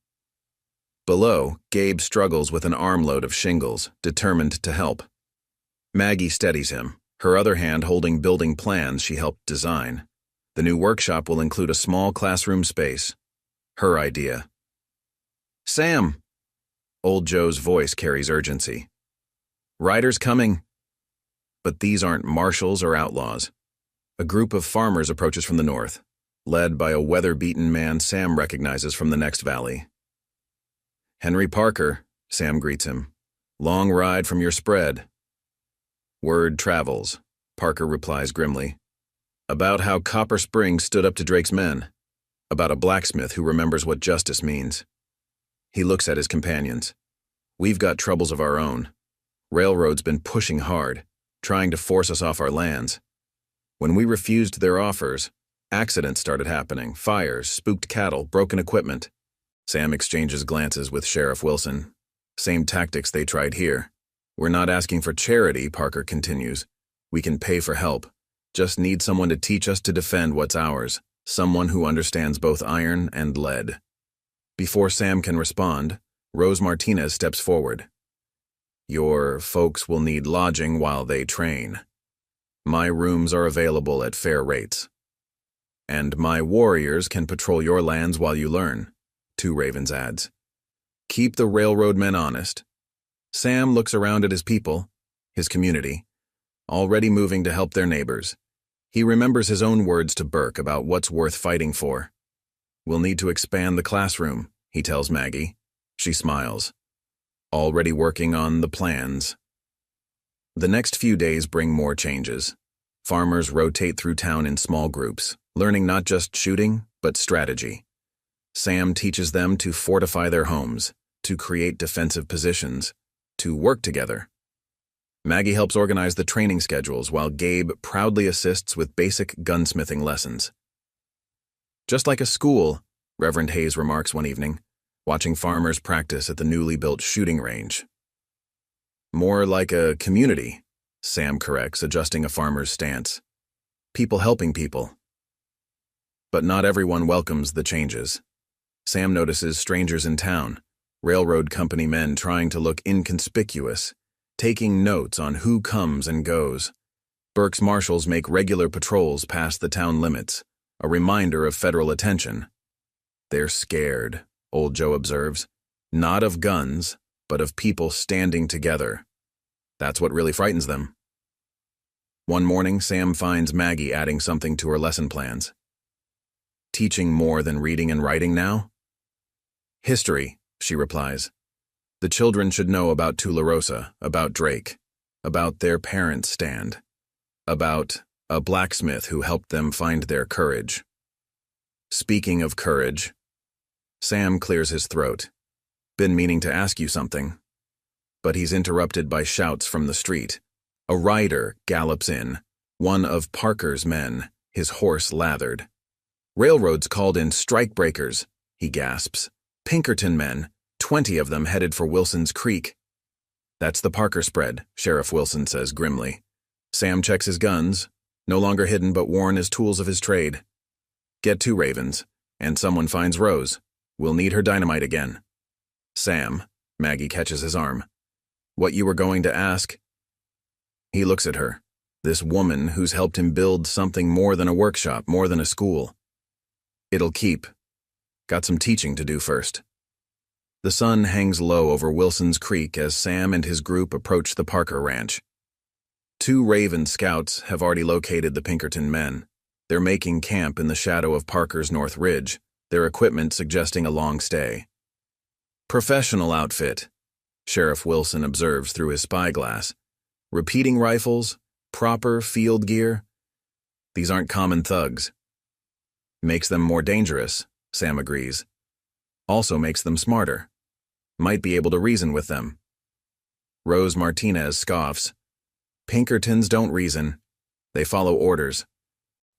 Below, Gabe struggles with an armload of shingles, determined to help. Maggie steadies him, her other hand holding building plans she helped design. The new workshop will include a small classroom space. Her idea. Sam! Old Joe's voice carries urgency. Riders coming. But these aren't marshals or outlaws. A group of farmers approaches from the north, led by a weather-beaten man Sam recognizes from the next valley. Henry Parker, Sam greets him. Long ride from your spread. Word travels, Parker replies grimly. About how Copper Springs stood up to Drake's men. About a blacksmith who remembers what justice means. He looks at his companions. We've got troubles of our own. Railroad's been pushing hard, trying to force us off our lands. When we refused their offers, accidents started happening, fires, spooked cattle, broken equipment. Sam exchanges glances with Sheriff Wilson. Same tactics they tried here. We're not asking for charity, Parker continues. We can pay for help. Just need someone to teach us to defend what's ours. Someone who understands both iron and lead. Before Sam can respond, Rose Martinez steps forward. Your folks will need lodging while they train. My rooms are available at fair rates. And my warriors can patrol your lands while you learn, 2 Ravens adds. Keep the railroad men honest. Sam looks around at his people, his community, already moving to help their neighbors. He remembers his own words to Burke about what's worth fighting for. We'll need to expand the classroom, he tells Maggie. She smiles. Already working on the plans. The next few days bring more changes. Farmers rotate through town in small groups, learning not just shooting, but strategy. Sam teaches them to fortify their homes, to create defensive positions, to work together. Maggie helps organize the training schedules while Gabe proudly assists with basic gunsmithing lessons. Just like a school, Reverend Hayes remarks one evening, watching farmers practice at the newly built shooting range. More like a community, Sam corrects, adjusting a farmer's stance. People helping people. But not everyone welcomes the changes. Sam notices strangers in town, railroad company men trying to look inconspicuous, taking notes on who comes and goes. Burke's marshals make regular patrols past the town limits, a reminder of federal attention. They're scared, Old Joe observes, not of guns, but of people standing together. That's what really frightens them. One morning, Sam finds Maggie adding something to her lesson plans. Teaching more than reading and writing now? History, she replies. The children should know about Tularosa, about Drake, about their parents' stand, about a blacksmith who helped them find their courage. Speaking of courage, Sam clears his throat. Been meaning to ask you something. But he's interrupted by shouts from the street. A rider gallops in, one of Parker's men, his horse lathered. Railroad's called in strikebreakers, he gasps. Pinkerton men, 20 of them headed for Wilson's Creek. That's the Parker spread, Sheriff Wilson says grimly. Sam checks his guns, no longer hidden but worn as tools of his trade. Get 2 Ravens, and someone finds Rose. We'll need her dynamite again. Sam, Maggie catches his arm. What you were going to ask? He looks at her, this woman who's helped him build something more than a workshop, more than a school. It'll keep. Got some teaching to do first. The sun hangs low over Wilson's Creek as Sam and his group approach the Parker Ranch. 2 Raven scouts have already located the Pinkerton men. They're making camp in the shadow of Parker's North Ridge, their equipment suggesting a long stay. Professional outfit, Sheriff Wilson observes through his spyglass. Repeating rifles, proper field gear. These aren't common thugs. Makes them more dangerous, Sam agrees. Also makes them smarter. Might be able to reason with them. Rose Martinez scoffs. Pinkertons don't reason. They follow orders.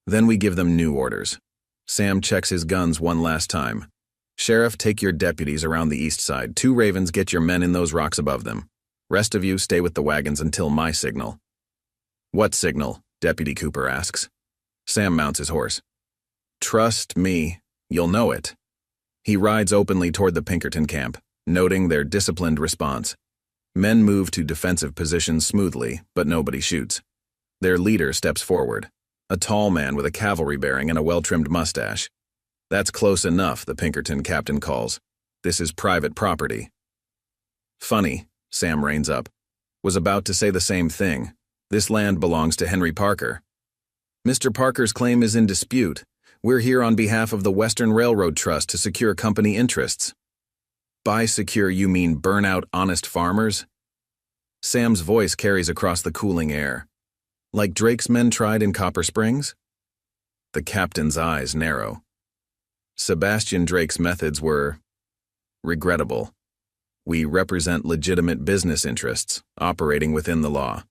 Then we give them new orders. Sam checks his guns one last time. Sheriff, take your deputies around the east side. 2 Ravens, get your men in those rocks above them. Rest of you stay with the wagons until my signal. What signal? Deputy Cooper asks. Sam mounts his horse. Trust me, you'll know it. He rides openly toward the Pinkerton camp, noting their disciplined response. Men move to defensive positions smoothly, but nobody shoots. Their leader steps forward, a tall man with a cavalry bearing and a well-trimmed mustache. That's close enough, the Pinkerton captain calls. This is private property. Funny, Sam reins up. Was about to say the same thing. This land belongs to Henry Parker. Mr. Parker's claim is in dispute. We're here on behalf of the Western Railroad Trust to secure company interests. By secure, you mean burn out honest farmers? Sam's voice carries across the cooling air. Like Drake's men tried in Copper Springs? The captain's eyes narrow. Sebastian Drake's methods were regrettable. We represent legitimate business interests, operating within the law.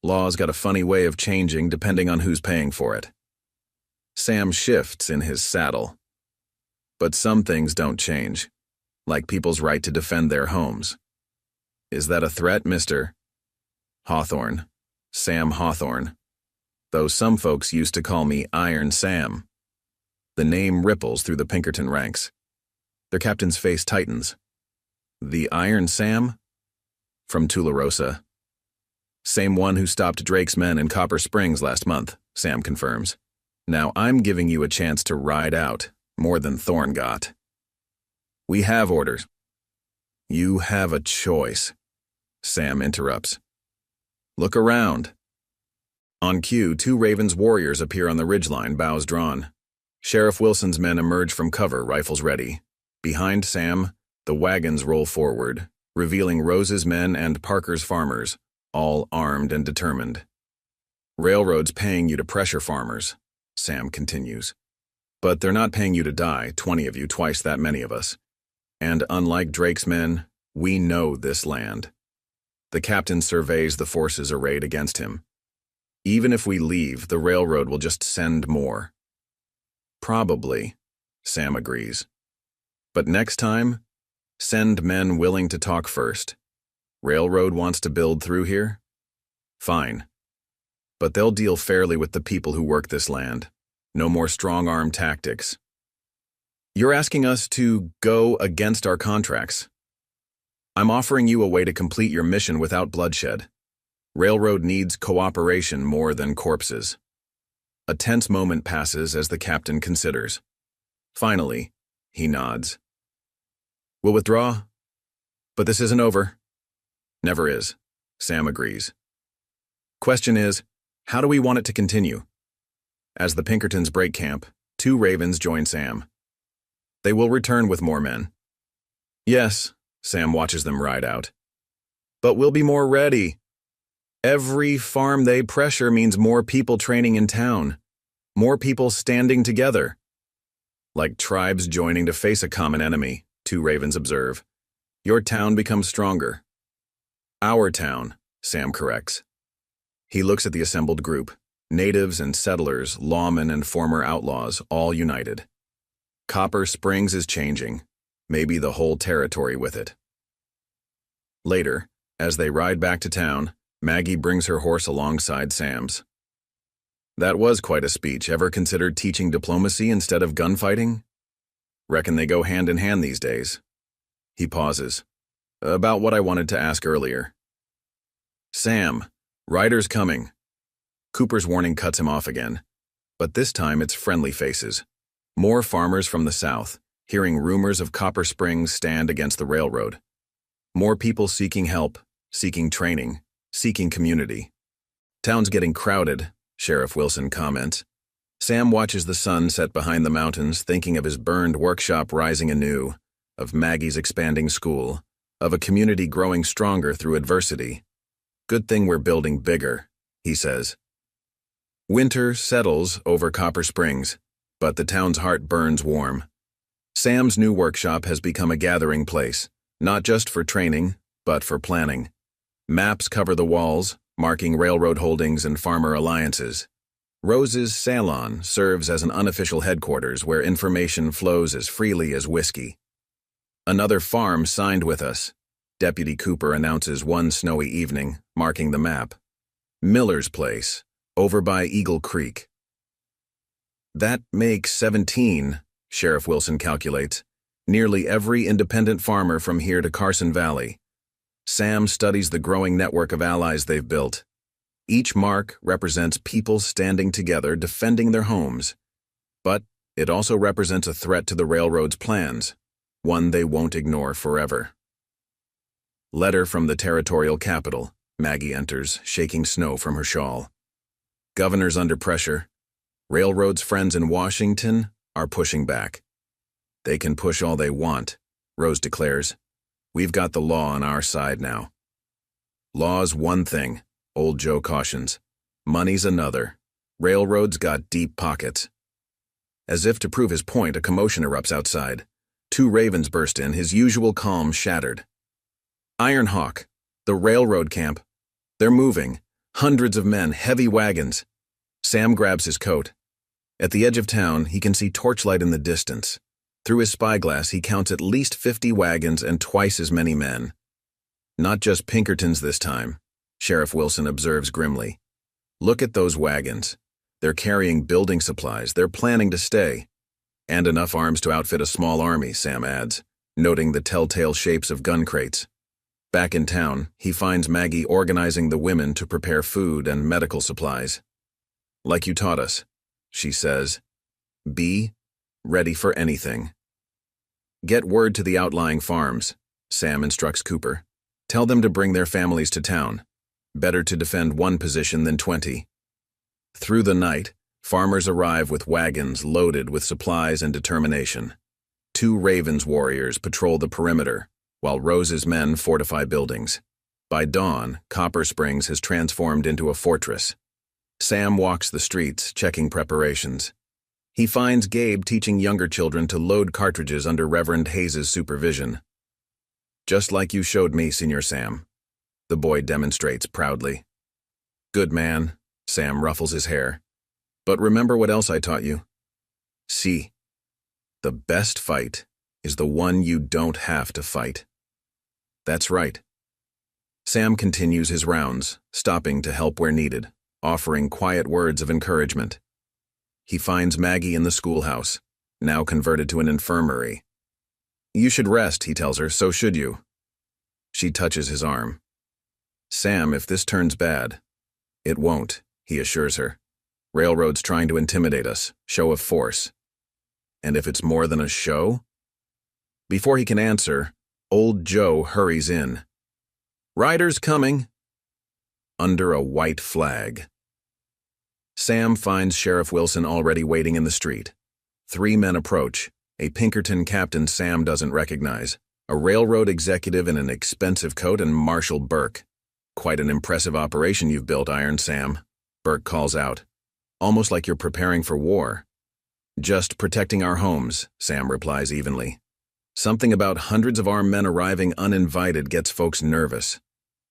Law's got a funny way of changing depending on who's paying for it. Sam shifts in his saddle. But some things don't change, like people's right to defend their homes. Is that a threat, Mr. Hawthorne? Sam Hawthorne. Though some folks used to call me Iron Sam. The name ripples through the Pinkerton ranks. Their captain's face tightens. The Iron Sam? From Tularosa. Same one who stopped Drake's men in Copper Springs last month, Sam confirms. Now I'm giving you a chance to ride out, more than Thorne got. We have orders. You have a choice, Sam interrupts. Look around. On cue, 2 Ravens warriors appear on the ridgeline, bows drawn. Sheriff Wilson's men emerge from cover, rifles ready. Behind Sam, the wagons roll forward, revealing Rose's men and Parker's farmers, all armed and determined. Railroad's paying you to pressure farmers, Sam continues. But they're not paying you to die, 20 of you, twice that many of us. And unlike Drake's men, we know this land. The captain surveys the forces arrayed against him. Even if we leave, the railroad will just send more. Probably, Sam agrees. But next time, send men willing to talk first. Railroad wants to build through here? Fine. But they'll deal fairly with the people who work this land. No more strong-arm tactics. You're asking us to go against our contracts. I'm offering you a way to complete your mission without bloodshed. Railroad needs cooperation more than corpses. A tense moment passes as the captain considers. Finally, he nods. We'll withdraw, but this isn't over. Never is, Sam agrees. Question is, how do we want it to continue? As the Pinkertons break camp, 2 Ravens join Sam. They will return with more men. Yes, Sam watches them ride out. But we'll be more ready. Every farm they pressure means more people training in town. More people standing together. Like tribes joining to face a common enemy, two ravens observe. Your town becomes stronger. Our town, Sam corrects. He looks at the assembled group, natives and settlers, lawmen and former outlaws, all united. Copper Springs is changing, maybe the whole territory with it. Later, as they ride back to town, Maggie brings her horse alongside Sam's. That was quite a speech. Ever considered teaching diplomacy instead of gunfighting? Reckon they go hand in hand these days. He pauses. About what I wanted to ask earlier. Sam, riders coming. Cooper's warning cuts him off again, but this time it's friendly faces. More farmers from the south, hearing rumors of Copper Springs stand against the railroad. More people seeking help, seeking training, seeking community. Town's getting crowded, Sheriff Wilson comments. Sam watches the sun set behind the mountains, thinking of his burned workshop rising anew, of Maggie's expanding school, of a community growing stronger through adversity. Good thing we're building bigger, he says. Winter settles over Copper Springs, but the town's heart burns warm. Sam's new workshop has become a gathering place, not just for training, but for planning. Maps cover the walls, marking railroad holdings and farmer alliances. Rose's Salon serves as an unofficial headquarters where information flows as freely as whiskey. Another farm signed with us, Deputy Cooper announces one snowy evening, marking the map. Miller's Place, over by Eagle Creek. That makes 17, Sheriff Wilson calculates. Nearly every independent farmer from here to Carson Valley. Sam studies the growing network of allies they've built. Each mark represents people standing together defending their homes. But it also represents a threat to the railroad's plans, one they won't ignore forever. Letter from the territorial capital. Maggie enters, shaking snow from her shawl. Governor's under pressure. Railroad's friends in Washington are pushing back. They can push all they want, Rose declares. We've got the law on our side now. Law's one thing, old Joe cautions. Money's another. Railroad's got deep pockets. As if to prove his point, a commotion erupts outside. Two ravens burst in, his usual calm shattered. Iron Hawk, the railroad camp. They're moving. Hundreds of men, heavy wagons. Sam grabs his coat. At the edge of town, he can see torchlight in the distance. Through his spyglass, he counts at least 50 wagons and twice as many men. Not just Pinkertons this time, Sheriff Wilson observes grimly. Look at those wagons. They're carrying building supplies. They're planning to stay. And enough arms to outfit a small army, Sam adds, noting the telltale shapes of gun crates. Back in town, he finds Maggie organizing the women to prepare food and medical supplies. Like you taught us, she says. Be ready for anything. Get word to the outlying farms, Sam instructs Cooper. Tell them to bring their families to town. Better to defend one position than 20. Through the night, farmers arrive with wagons loaded with supplies and determination. Two Ravens warriors patrol the perimeter, while Rose's men fortify buildings. By dawn, Copper Springs has transformed into a fortress. Sam walks the streets, checking preparations. He finds Gabe teaching younger children to load cartridges under Reverend Hayes's supervision. Just like you showed me, Senior Sam, the boy demonstrates proudly. Good man, Sam ruffles his hair. But remember what else I taught you? See, the best fight is the one you don't have to fight. That's right. Sam continues his rounds, stopping to help where needed, offering quiet words of encouragement. He finds Maggie in the schoolhouse, now converted to an infirmary. You should rest, he tells her, so should you. She touches his arm. Sam, if this turns bad, it won't, he assures her. Railroad's trying to intimidate us, show of force. And if it's more than a show? Before he can answer, old Joe hurries in. Riders coming. Under a white flag. Sam finds Sheriff Wilson already waiting in the street. 3 men approach, a Pinkerton captain Sam doesn't recognize, a railroad executive in an expensive coat, and Marshal Burke. Quite an impressive operation you've built, Iron Sam, Burke calls out. Almost like you're preparing for war. Just protecting our homes, Sam replies evenly. Something about hundreds of armed men arriving uninvited gets folks nervous.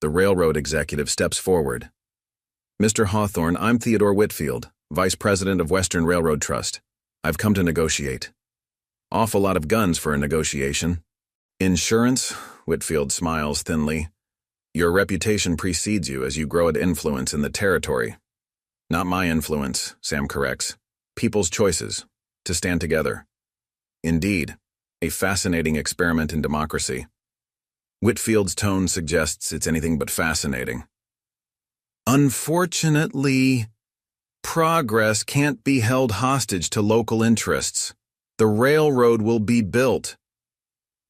The railroad executive steps forward. Mr. Hawthorne, I'm Theodore Whitfield, Vice President of Western Railroad Trust. I've come to negotiate. Awful lot of guns for a negotiation. Insurance? Whitfield smiles thinly. Your reputation precedes you as you grow at influence in the territory. Not my influence, Sam corrects. People's choices, to stand together. Indeed, a fascinating experiment in democracy. Whitfield's tone suggests it's anything but fascinating. Unfortunately, progress can't be held hostage to local interests. The railroad will be built.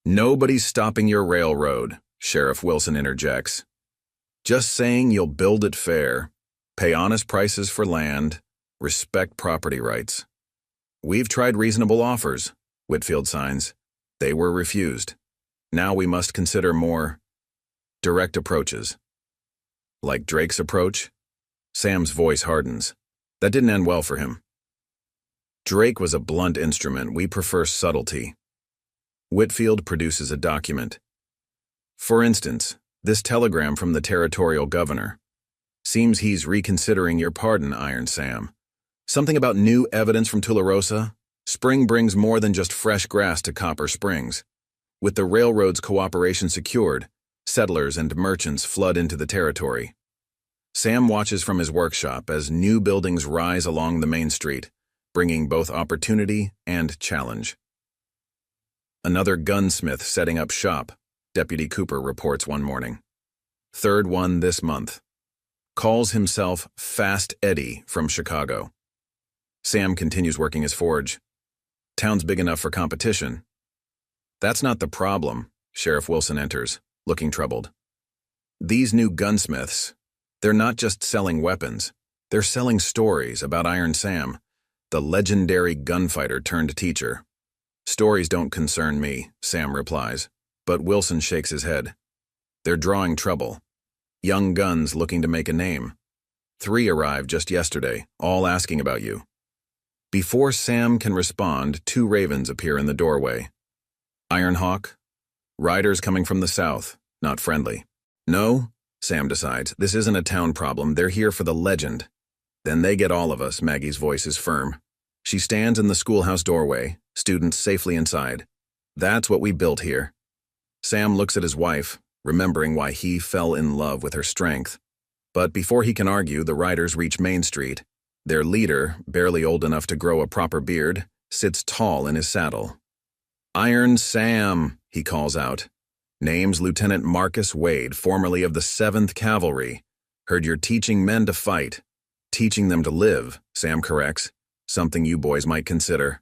Nobody's stopping your railroad, Sheriff Wilson interjects. Just saying you'll build it fair, pay honest prices for land, respect property rights. We've tried reasonable offers, Whitfield signs. They were refused. Now we must consider more direct approaches. Like Drake's approach? Sam's voice hardens. That didn't end well for him. Drake was a blunt instrument. We prefer subtlety. Whitfield produces a document. For instance, this telegram from the territorial governor. Seems he's reconsidering your pardon, Iron Sam. Something about new evidence from Tularosa? Spring brings more than just fresh grass to Copper Springs. With the railroad's cooperation secured, settlers and merchants flood into the territory. Sam watches from his workshop as new buildings rise along the main street, bringing both opportunity and challenge. Another gunsmith setting up shop, Deputy Cooper reports one morning. Third one this month. Calls himself Fast Eddie from Chicago. Sam continues working his forge. Town's big enough for competition. That's not the problem, Sheriff Wilson enters, looking troubled. These new gunsmiths, they're not just selling weapons, they're selling stories about Iron Sam, the legendary gunfighter turned teacher. Stories don't concern me, Sam replies, but Wilson shakes his head. They're drawing trouble. Young guns looking to make a name. 3 arrived just yesterday, all asking about you. Before Sam can respond, 2 ravens appear in the doorway. Ironhawk, riders coming from the south, not friendly. No, Sam decides, this isn't a town problem, they're here for the legend. Then they get all of us, Maggie's voice is firm. She stands in the schoolhouse doorway, students safely inside. That's what we built here. Sam looks at his wife, remembering why he fell in love with her strength. But before he can argue, the riders reach Main Street. Their leader, barely old enough to grow a proper beard, sits tall in his saddle. Iron Sam, he calls out. Name's Lieutenant Marcus Wade, formerly of the 7th Cavalry. Heard you're teaching men to fight. Teaching them to live, Sam corrects. Something you boys might consider.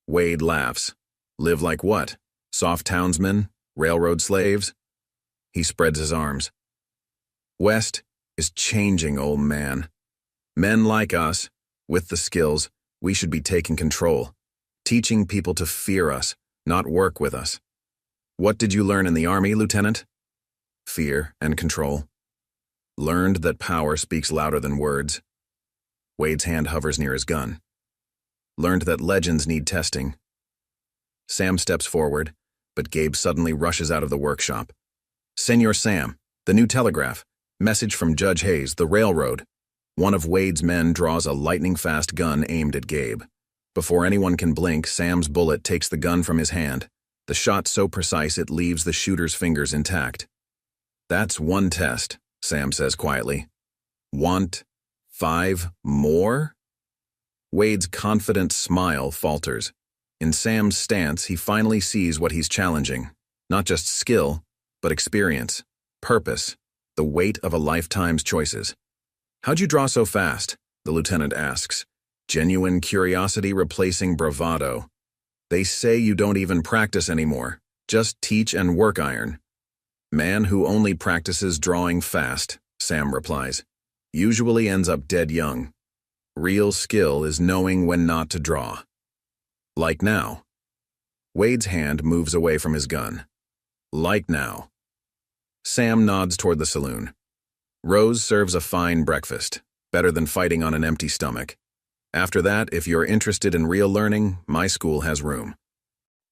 Wade laughs. Live like what? Soft townsmen? Railroad slaves? He spreads his arms. West is changing, old man. Men like us, with the skills, we should be taking control. Teaching people to fear us, not work with us. What did you learn in the Army, Lieutenant? Fear and control. Learned that power speaks louder than words. Wade's hand hovers near his gun. Learned that legends need testing. Sam steps forward, but Gabe suddenly rushes out of the workshop. Senor Sam, the new telegraph. Message from Judge Hayes, the railroad. One of Wade's men draws a lightning-fast gun aimed at Gabe. Before anyone can blink, Sam's bullet takes the gun from his hand. The shot so precise it leaves the shooter's fingers intact. That's one test, Sam says quietly. Want 5 more? Wade's confident smile falters. In Sam's stance, he finally sees what he's challenging. Not just skill, but experience, purpose, the weight of a lifetime's choices. How'd you draw so fast? The lieutenant asks. Genuine curiosity replacing bravado. They say you don't even practice anymore. Just teach and work iron. Man who only practices drawing fast, Sam replies, usually ends up dead young. Real skill is knowing when not to draw. Like now. Wade's hand moves away from his gun. Like now. Sam nods toward the saloon. Rose serves a fine breakfast, better than fighting on an empty stomach. After that, if you're interested in real learning, my school has room.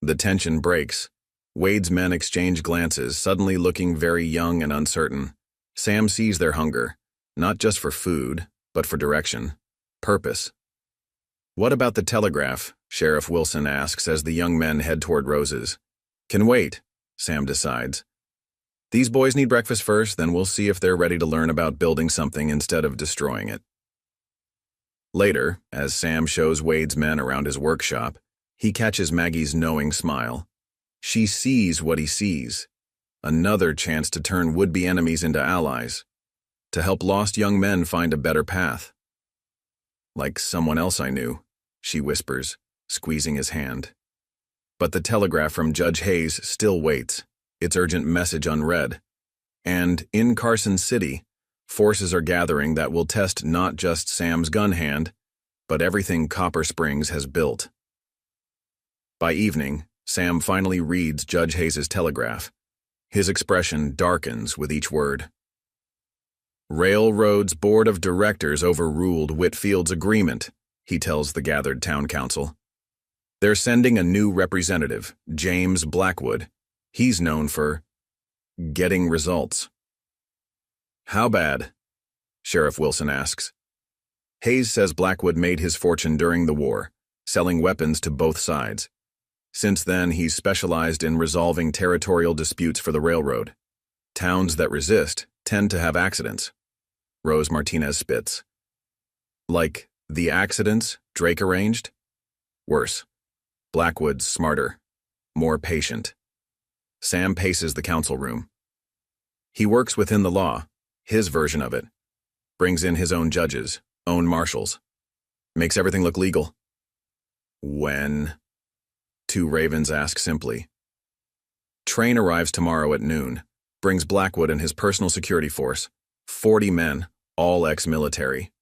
The tension breaks. Wade's men exchange glances, suddenly looking very young and uncertain. Sam sees their hunger, not just for food, but for direction, purpose. "What about the telegraph?" Sheriff Wilson asks as the young men head toward Rose's. "Can wait," Sam decides. "These boys need breakfast first, then we'll see if they're ready to learn about building something instead of destroying it." Later, as Sam shows Wade's men around his workshop, he catches Maggie's knowing smile. She sees what he sees. Another chance to turn would-be enemies into allies, to help lost young men find a better path. "Like someone else I knew," she whispers, squeezing his hand. But the telegraph from Judge Hayes still waits, its urgent message unread. And in Carson City, forces are gathering that will test not just Sam's gun hand, but everything Copper Springs has built. By evening, Sam finally reads Judge Hayes' telegraph. His expression darkens with each word. "Railroad's Board of Directors overruled Whitfield's agreement," he tells the gathered town council. "They're sending a new representative, James Blackwood. He's known for getting results." "How bad?" Sheriff Wilson asks. Hayes says Blackwood made his fortune during the war, selling weapons to both sides. Since then, he's specialized in resolving territorial disputes for the railroad. Towns that resist tend to have accidents. Rose Martinez spits. "Like the accidents Drake arranged?" "Worse. Blackwood's smarter, more patient." Sam paces the council room. He works within the law, his version of it. Brings in his own judges, own marshals. Makes everything look legal. "When?" Two Ravens ask simply. "Train arrives tomorrow at noon. Brings Blackwood and his personal security force. 40 men, all ex-military."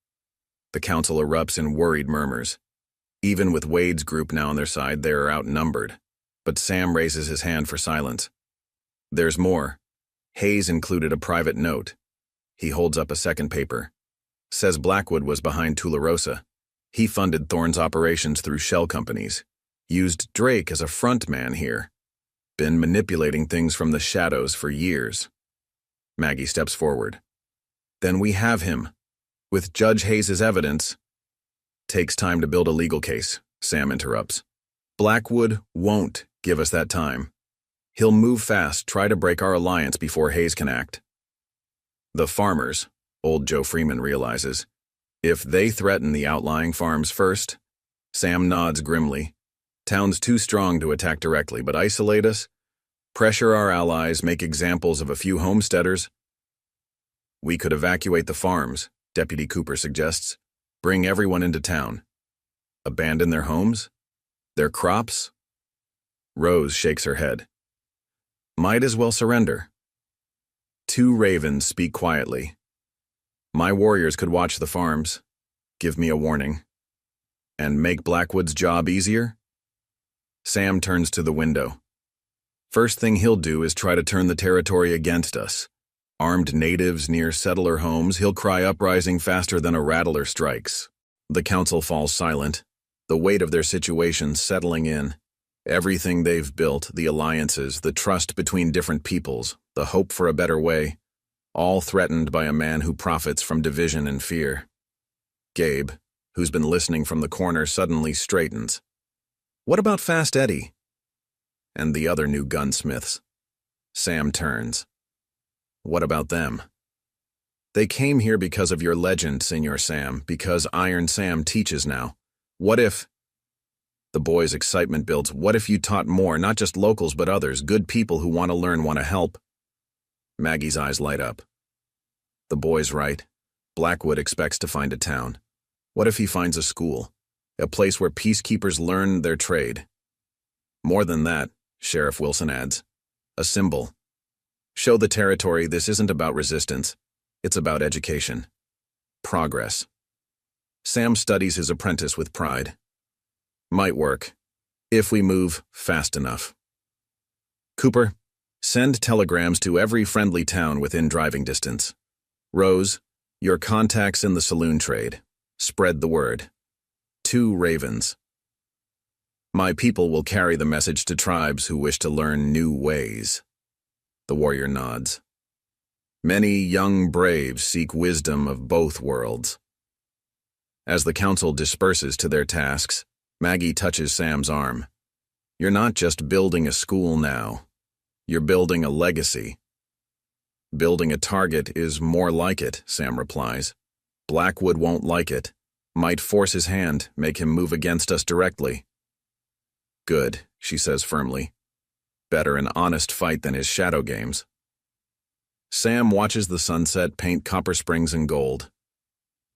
The council erupts in worried murmurs. Even with Wade's group now on their side, they are outnumbered. But Sam raises his hand for silence. "There's more." Hayes included a private note. He holds up a second paper. Says Blackwood was behind Tularosa. He funded Thorne's operations through shell companies. Used Drake as a front man here. Been manipulating things from the shadows for years. Maggie steps forward. "Then we have him. With Judge Hayes' evidence." "Takes time to build a legal case," Sam interrupts. "Blackwood won't give us that time. He'll move fast, try to break our alliance before Hayes can act." The farmers, old Joe Freeman realizes, if they threaten the outlying farms first. Sam nods grimly. "Town's too strong to attack directly, but isolate us, pressure our allies, make examples of a few homesteaders." "We could evacuate the farms," Deputy Cooper suggests. "Bring everyone into town." "Abandon their homes? Their crops?" Rose shakes her head. "Might as well surrender." Two Ravens speak quietly. "My warriors could watch the farms, give me a warning, and make Blackwood's job easier." Sam turns to the window. "First thing he'll do is try to turn the territory against us. Armed natives near settler homes, he'll cry uprising faster than a rattler strikes." The council falls silent, the weight of their situation settling in. Everything they've built, the alliances, the trust between different peoples, the hope for a better way, all threatened by a man who profits from division and fear. Gabe, who's been listening from the corner, suddenly straightens. "What about Fast Eddie?" "And the other new gunsmiths." Sam turns. "What about them?" "They came here because of your legend, Senor Sam, because Iron Sam teaches now. What if—" The boy's excitement builds. "What if you taught more, not just locals but others, good people who want to learn, want to help?" Maggie's eyes light up. The boy's right. Blackwood expects to find a town. What if he finds a school? A place where peacekeepers learn their trade. More than that, Sheriff Wilson adds. A symbol. Show the territory this isn't about resistance. It's about education. Progress. Sam studies his apprentice with pride. Might work, if we move fast enough. Cooper, send telegrams to every friendly town within driving distance. Rose, your contacts in the saloon trade. Spread the word. 2 ravens. My people will carry the message to tribes who wish to learn new ways. The warrior nods. Many young braves seek wisdom of both worlds. As the council disperses to their tasks, Maggie touches Sam's arm. You're not just building a school now. You're building a legacy. Building a target is more like it, Sam replies. Blackwood won't like it. Might force his hand, make him move against us directly. Good, she says firmly. Better an honest fight than his shadow games. Sam watches the sunset paint Copper Springs in gold.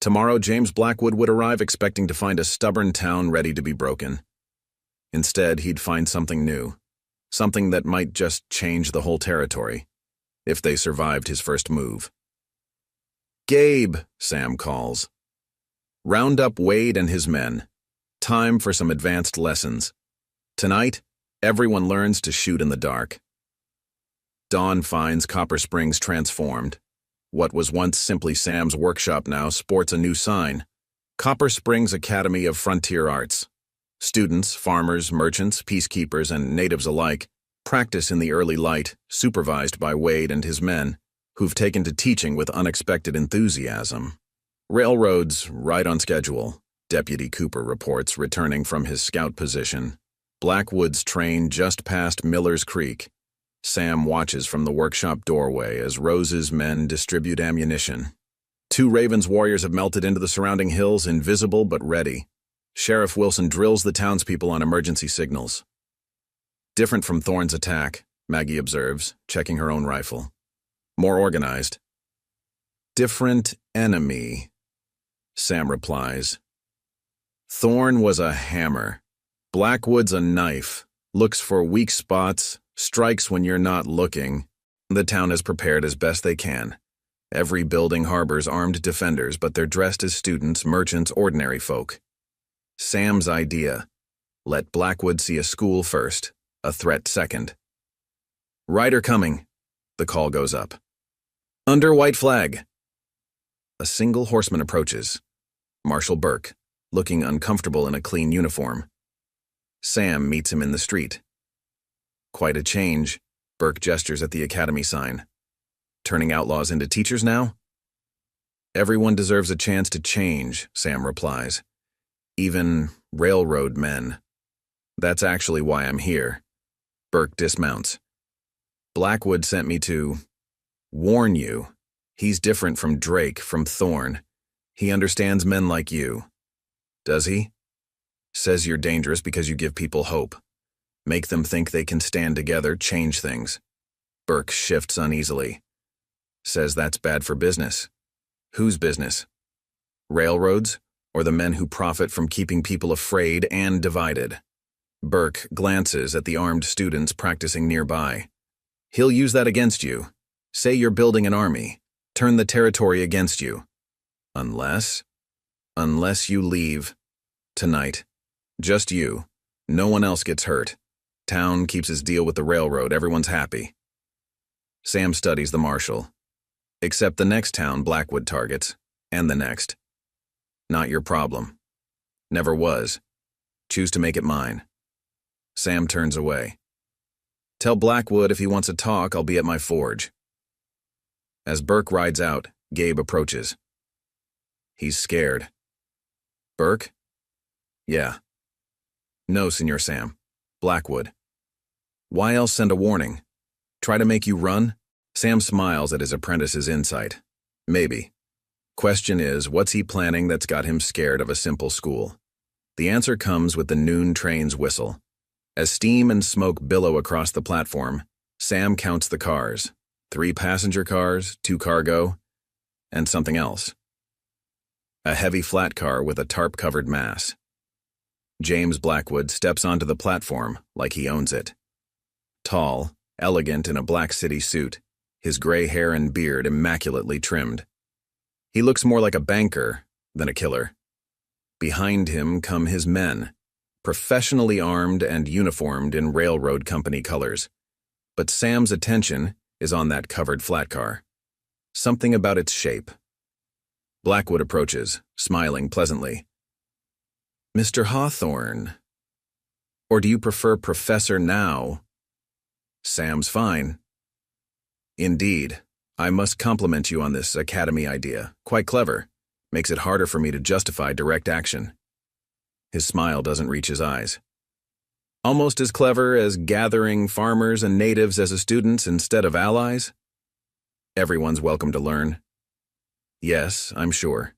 Tomorrow, James Blackwood would arrive expecting to find a stubborn town ready to be broken. Instead, he'd find something new. Something that might just change the whole territory, if they survived his first move. Gabe, Sam calls. Round up Wade and his men. Time for some advanced lessons. Tonight, everyone learns to shoot in the dark. Dawn finds Copper Springs transformed. What was once simply Sam's workshop now sports a new sign. Copper Springs Academy of Frontier Arts. Students, farmers, merchants, peacekeepers, and natives alike practice in the early light, supervised by Wade and his men, who've taken to teaching with unexpected enthusiasm. Railroads right on schedule, Deputy Cooper reports, returning from his scout position. Blackwood's train just past Miller's Creek. Sam watches from the workshop doorway as Rose's men distribute ammunition. 2 Ravens warriors have melted into the surrounding hills, invisible but ready. Sheriff Wilson drills the townspeople on emergency signals. Different from Thorne's attack, Maggie observes, checking her own rifle. More organized. Different enemy, Sam replies. Thorne was a hammer. Blackwood's a knife, looks for weak spots, strikes when you're not looking. The town is prepared as best they can. Every building harbors armed defenders, but they're dressed as students, merchants, ordinary folk. Sam's idea. Let Blackwood see a school first, a threat second. Rider coming. The call goes up. Under white flag. A single horseman approaches. Marshal Burke, looking uncomfortable in a clean uniform. Sam meets him in the street. Quite a change, Burke gestures at the academy sign. Turning outlaws into teachers now? Everyone deserves a chance to change, Sam replies. Even railroad men. That's actually why I'm here. Burke dismounts. Blackwood sent me to warn you. He's different from Drake, from Thorne. He understands men like you. Does he? Says you're dangerous because you give people hope. Make them think they can stand together, change things. Burke shifts uneasily. Says that's bad for business. Whose business? Railroads, or the men who profit from keeping people afraid and divided? Burke glances at the armed students practicing nearby. He'll use that against you. Say you're building an army. Turn the territory against you. Unless you leave. Tonight. Just you. No one else gets hurt. Town keeps his deal with the railroad. Everyone's happy. Sam studies the marshal. Except the next town Blackwood targets. And the next. Not your problem. Never was. Choose to make it mine. Sam turns away. Tell Blackwood if he wants to talk, I'll be at my forge. As Burke rides out, Gabe approaches. He's scared. Burke? Yeah. No, Senor Sam. Blackwood. Why else send a warning? Try to make you run? Sam smiles at his apprentice's insight. Maybe. Question is, what's he planning that's got him scared of a simple school? The answer comes with the noon train's whistle. As steam and smoke billow across the platform, Sam counts the cars. 3 passenger cars, 2 cargo, and something else. A heavy flat car with a tarp-covered mass. James Blackwood steps onto the platform like he owns it. Tall, elegant in a black city suit, his gray hair and beard immaculately trimmed. He looks more like a banker than a killer. Behind him come his men, professionally armed and uniformed in railroad company colors. But Sam's attention is on that covered flat car. Something about its shape. Blackwood approaches, smiling pleasantly. Mr. Hawthorne. Or do you prefer Professor now? Sam's fine. Indeed. I must compliment you on this academy idea. Quite clever. Makes it harder for me to justify direct action. His smile doesn't reach his eyes. Almost as clever as gathering farmers and natives as students instead of allies? Everyone's welcome to learn. Yes, I'm sure.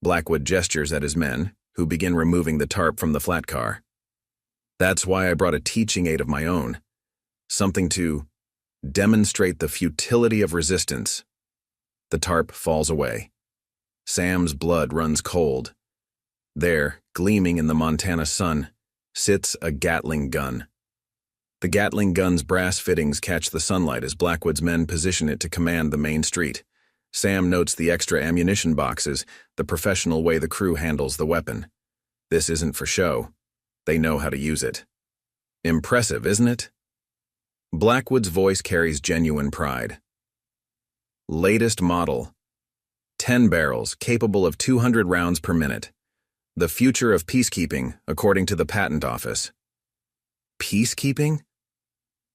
Blackwood gestures at his men, who begin removing the tarp from the flat car. That's why I brought a teaching aid of my own. Something to demonstrate the futility of resistance. The tarp falls away. Sam's blood runs cold. There, gleaming in the Montana sun, sits a Gatling gun. The Gatling gun's brass fittings catch the sunlight as Blackwood's men position it to command the main street. Sam notes the extra ammunition boxes, the professional way the crew handles the weapon. This isn't for show. They know how to use it. Impressive, isn't it? Blackwood's voice carries genuine pride. Latest model. 10 barrels, capable of 200 rounds per minute. The future of peacekeeping, according to the patent office. Peacekeeping?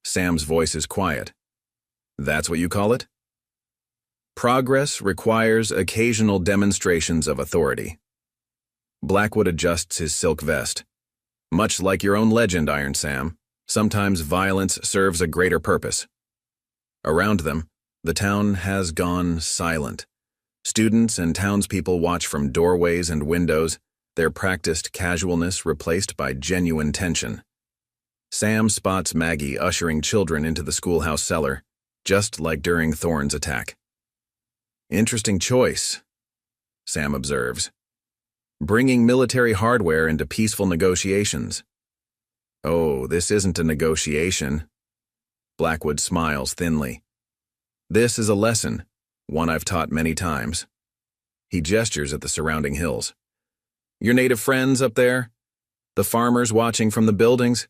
Sam's voice is quiet. That's what you call it? Progress requires occasional demonstrations of authority. Blackwood adjusts his silk vest. Much like your own legend, Iron Sam, sometimes violence serves a greater purpose. Around them, the town has gone silent. Students and townspeople watch from doorways and windows, their practiced casualness replaced by genuine tension. Sam spots Maggie ushering children into the schoolhouse cellar, just like during Thorne's attack. Interesting choice, Sam observes. Bringing military hardware into peaceful negotiations. Oh, this isn't a negotiation. Blackwood smiles thinly. This is a lesson, one I've taught many times. He gestures at the surrounding hills. Your native friends up there? The farmers watching from the buildings?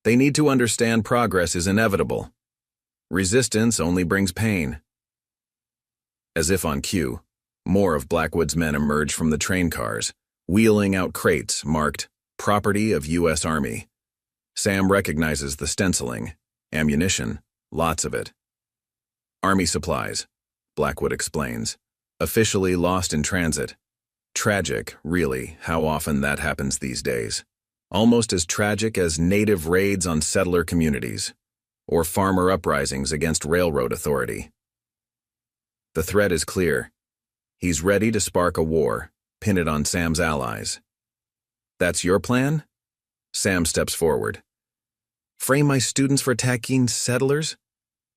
They need to understand progress is inevitable. Resistance only brings pain. As if on cue, more of Blackwood's men emerge from the train cars, wheeling out crates marked Property of U.S. Army. Sam recognizes the stenciling. Ammunition, lots of it. Army supplies, Blackwood explains. Officially lost in transit. Tragic, really, how often that happens these days. Almost as tragic as native raids on settler communities, or farmer uprisings against railroad authority. The threat is clear. He's ready to spark a war, pin it on Sam's allies. That's your plan? Sam steps forward. Frame my students for attacking settlers?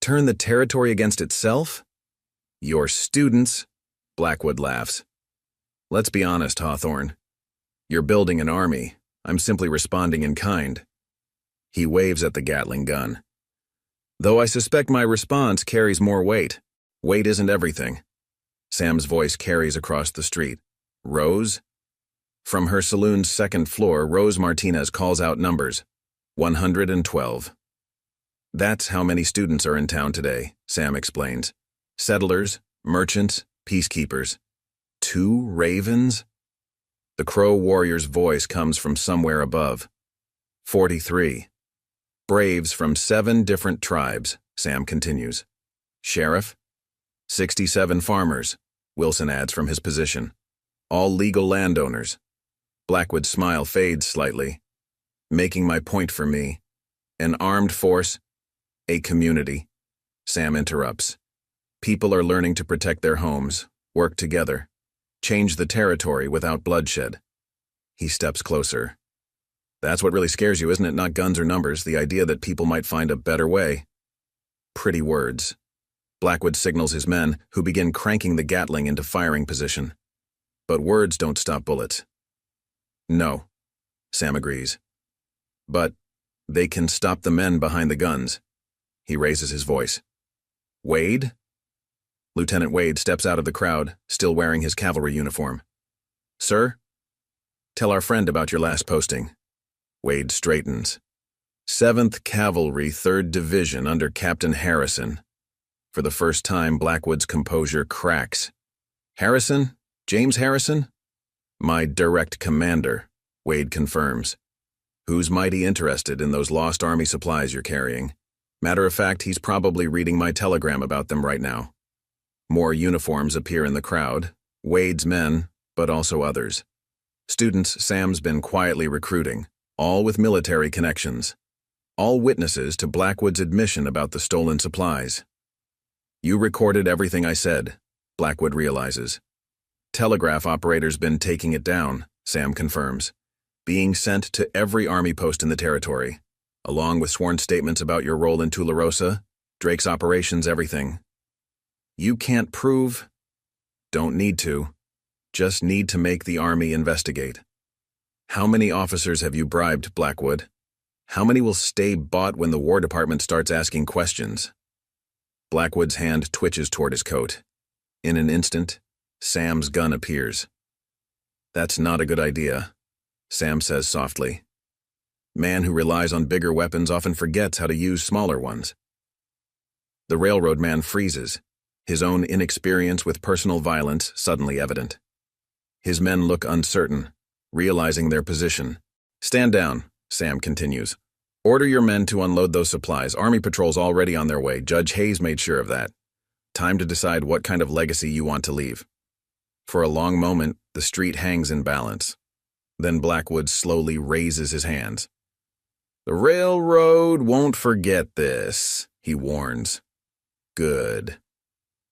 Turn the territory against itself? Your students? Blackwood laughs. Let's be honest, Hawthorne. You're building an army. I'm simply responding in kind. He waves at the Gatling gun. Though I suspect my response carries more weight. Weight isn't everything. Sam's voice carries across the street. Rose? From her saloon's second floor, Rose Martinez calls out numbers. 112. That's how many students are in town today, Sam explains. Settlers, merchants, peacekeepers. 2 ravens? The Crow warrior's voice comes from somewhere above. 43. Braves from 7 different tribes, Sam continues. Sheriff? 67 farmers, Wilson adds from his position. All legal landowners. Blackwood's smile fades slightly. Making my point for me. An armed force, a community. Sam interrupts. People are learning to protect their homes, work together, change the territory without bloodshed. He steps closer. That's what really scares you, isn't it? Not guns or numbers, the idea that people might find a better way. Pretty words. Blackwood signals his men, who begin cranking the Gatling into firing position. But words don't stop bullets. No, Sam agrees. But they can stop the men behind the guns. He raises his voice. Wade? Lieutenant Wade steps out of the crowd, still wearing his cavalry uniform. Sir? Tell our friend about your last posting. Wade straightens. 7th Cavalry, 3rd Division under Captain Harrison. For the first time, Blackwood's composure cracks. Harrison? James Harrison? My direct commander, Wade confirms. Who's mighty interested in those lost army supplies you're carrying? Matter of fact, he's probably reading my telegram about them right now. More uniforms appear in the crowd, Wade's men, but also others. Students Sam's been quietly recruiting, all with military connections. All witnesses to Blackwood's admission about the stolen supplies. You recorded everything I said, Blackwood realizes. Telegraph operator's been taking it down, Sam confirms. Being sent to every army post in the territory, along with sworn statements about your role in Tularosa, Drake's operations, everything. You can't prove? Don't need to. Just need to make the army investigate. How many officers have you bribed, Blackwood? How many will stay bought when the War Department starts asking questions? Blackwood's hand twitches toward his coat. In an instant, Sam's gun appears. That's not a good idea, Sam says softly. Man who relies on bigger weapons often forgets how to use smaller ones. The railroad man freezes, his own inexperience with personal violence suddenly evident. His men look uncertain, realizing their position. Stand down, Sam continues. Order your men to unload those supplies. Army patrol's already on their way. Judge Hayes made sure of that. Time to decide what kind of legacy you want to leave. For a long moment, the street hangs in balance. Then Blackwood slowly raises his hands. The railroad won't forget this, he warns. Good.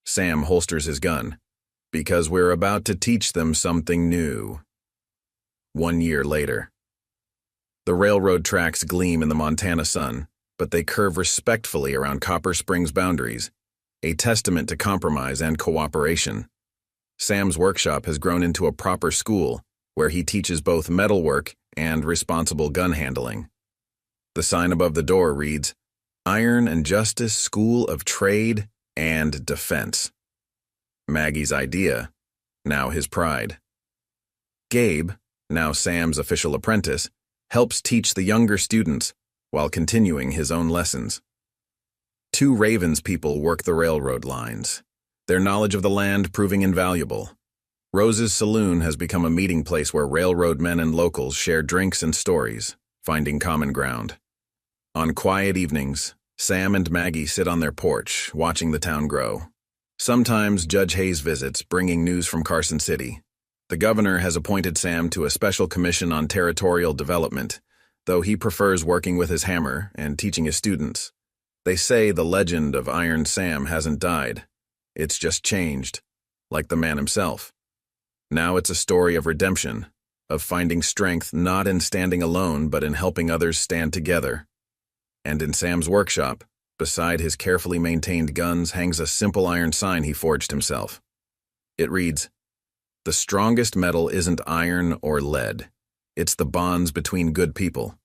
Sam holsters his gun. Because we're about to teach them something new. 1 year later. The railroad tracks gleam in the Montana sun, but they curve respectfully around Copper Springs' boundaries, a testament to compromise and cooperation. Sam's workshop has grown into a proper school, where he teaches both metalwork and responsible gun handling. The sign above the door reads, Iron and Justice School of Trade and Defense. Maggie's idea, now his pride. Gabe, now Sam's official apprentice, helps teach the younger students while continuing his own lessons. 2 Ravens people work the railroad lines, their knowledge of the land proving invaluable. Rose's Saloon has become a meeting place where railroad men and locals share drinks and stories, finding common ground. On quiet evenings, Sam and Maggie sit on their porch, watching the town grow. Sometimes Judge Hayes visits, bringing news from Carson City. The governor has appointed Sam to a special commission on territorial development, though he prefers working with his hammer and teaching his students. They say the legend of Iron Sam hasn't died. It's just changed, like the man himself. Now it's a story of redemption, of finding strength not in standing alone but in helping others stand together. And in Sam's workshop, beside his carefully maintained guns, hangs a simple iron sign he forged himself. It reads, The strongest metal isn't iron or lead. It's the bonds between good people.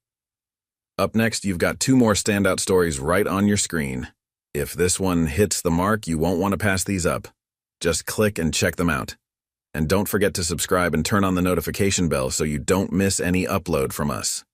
Up next, you've got 2 more standout stories right on your screen. If this one hits the mark, you won't want to pass these up. Just click and check them out. And don't forget to subscribe and turn on the notification bell so you don't miss any upload from us.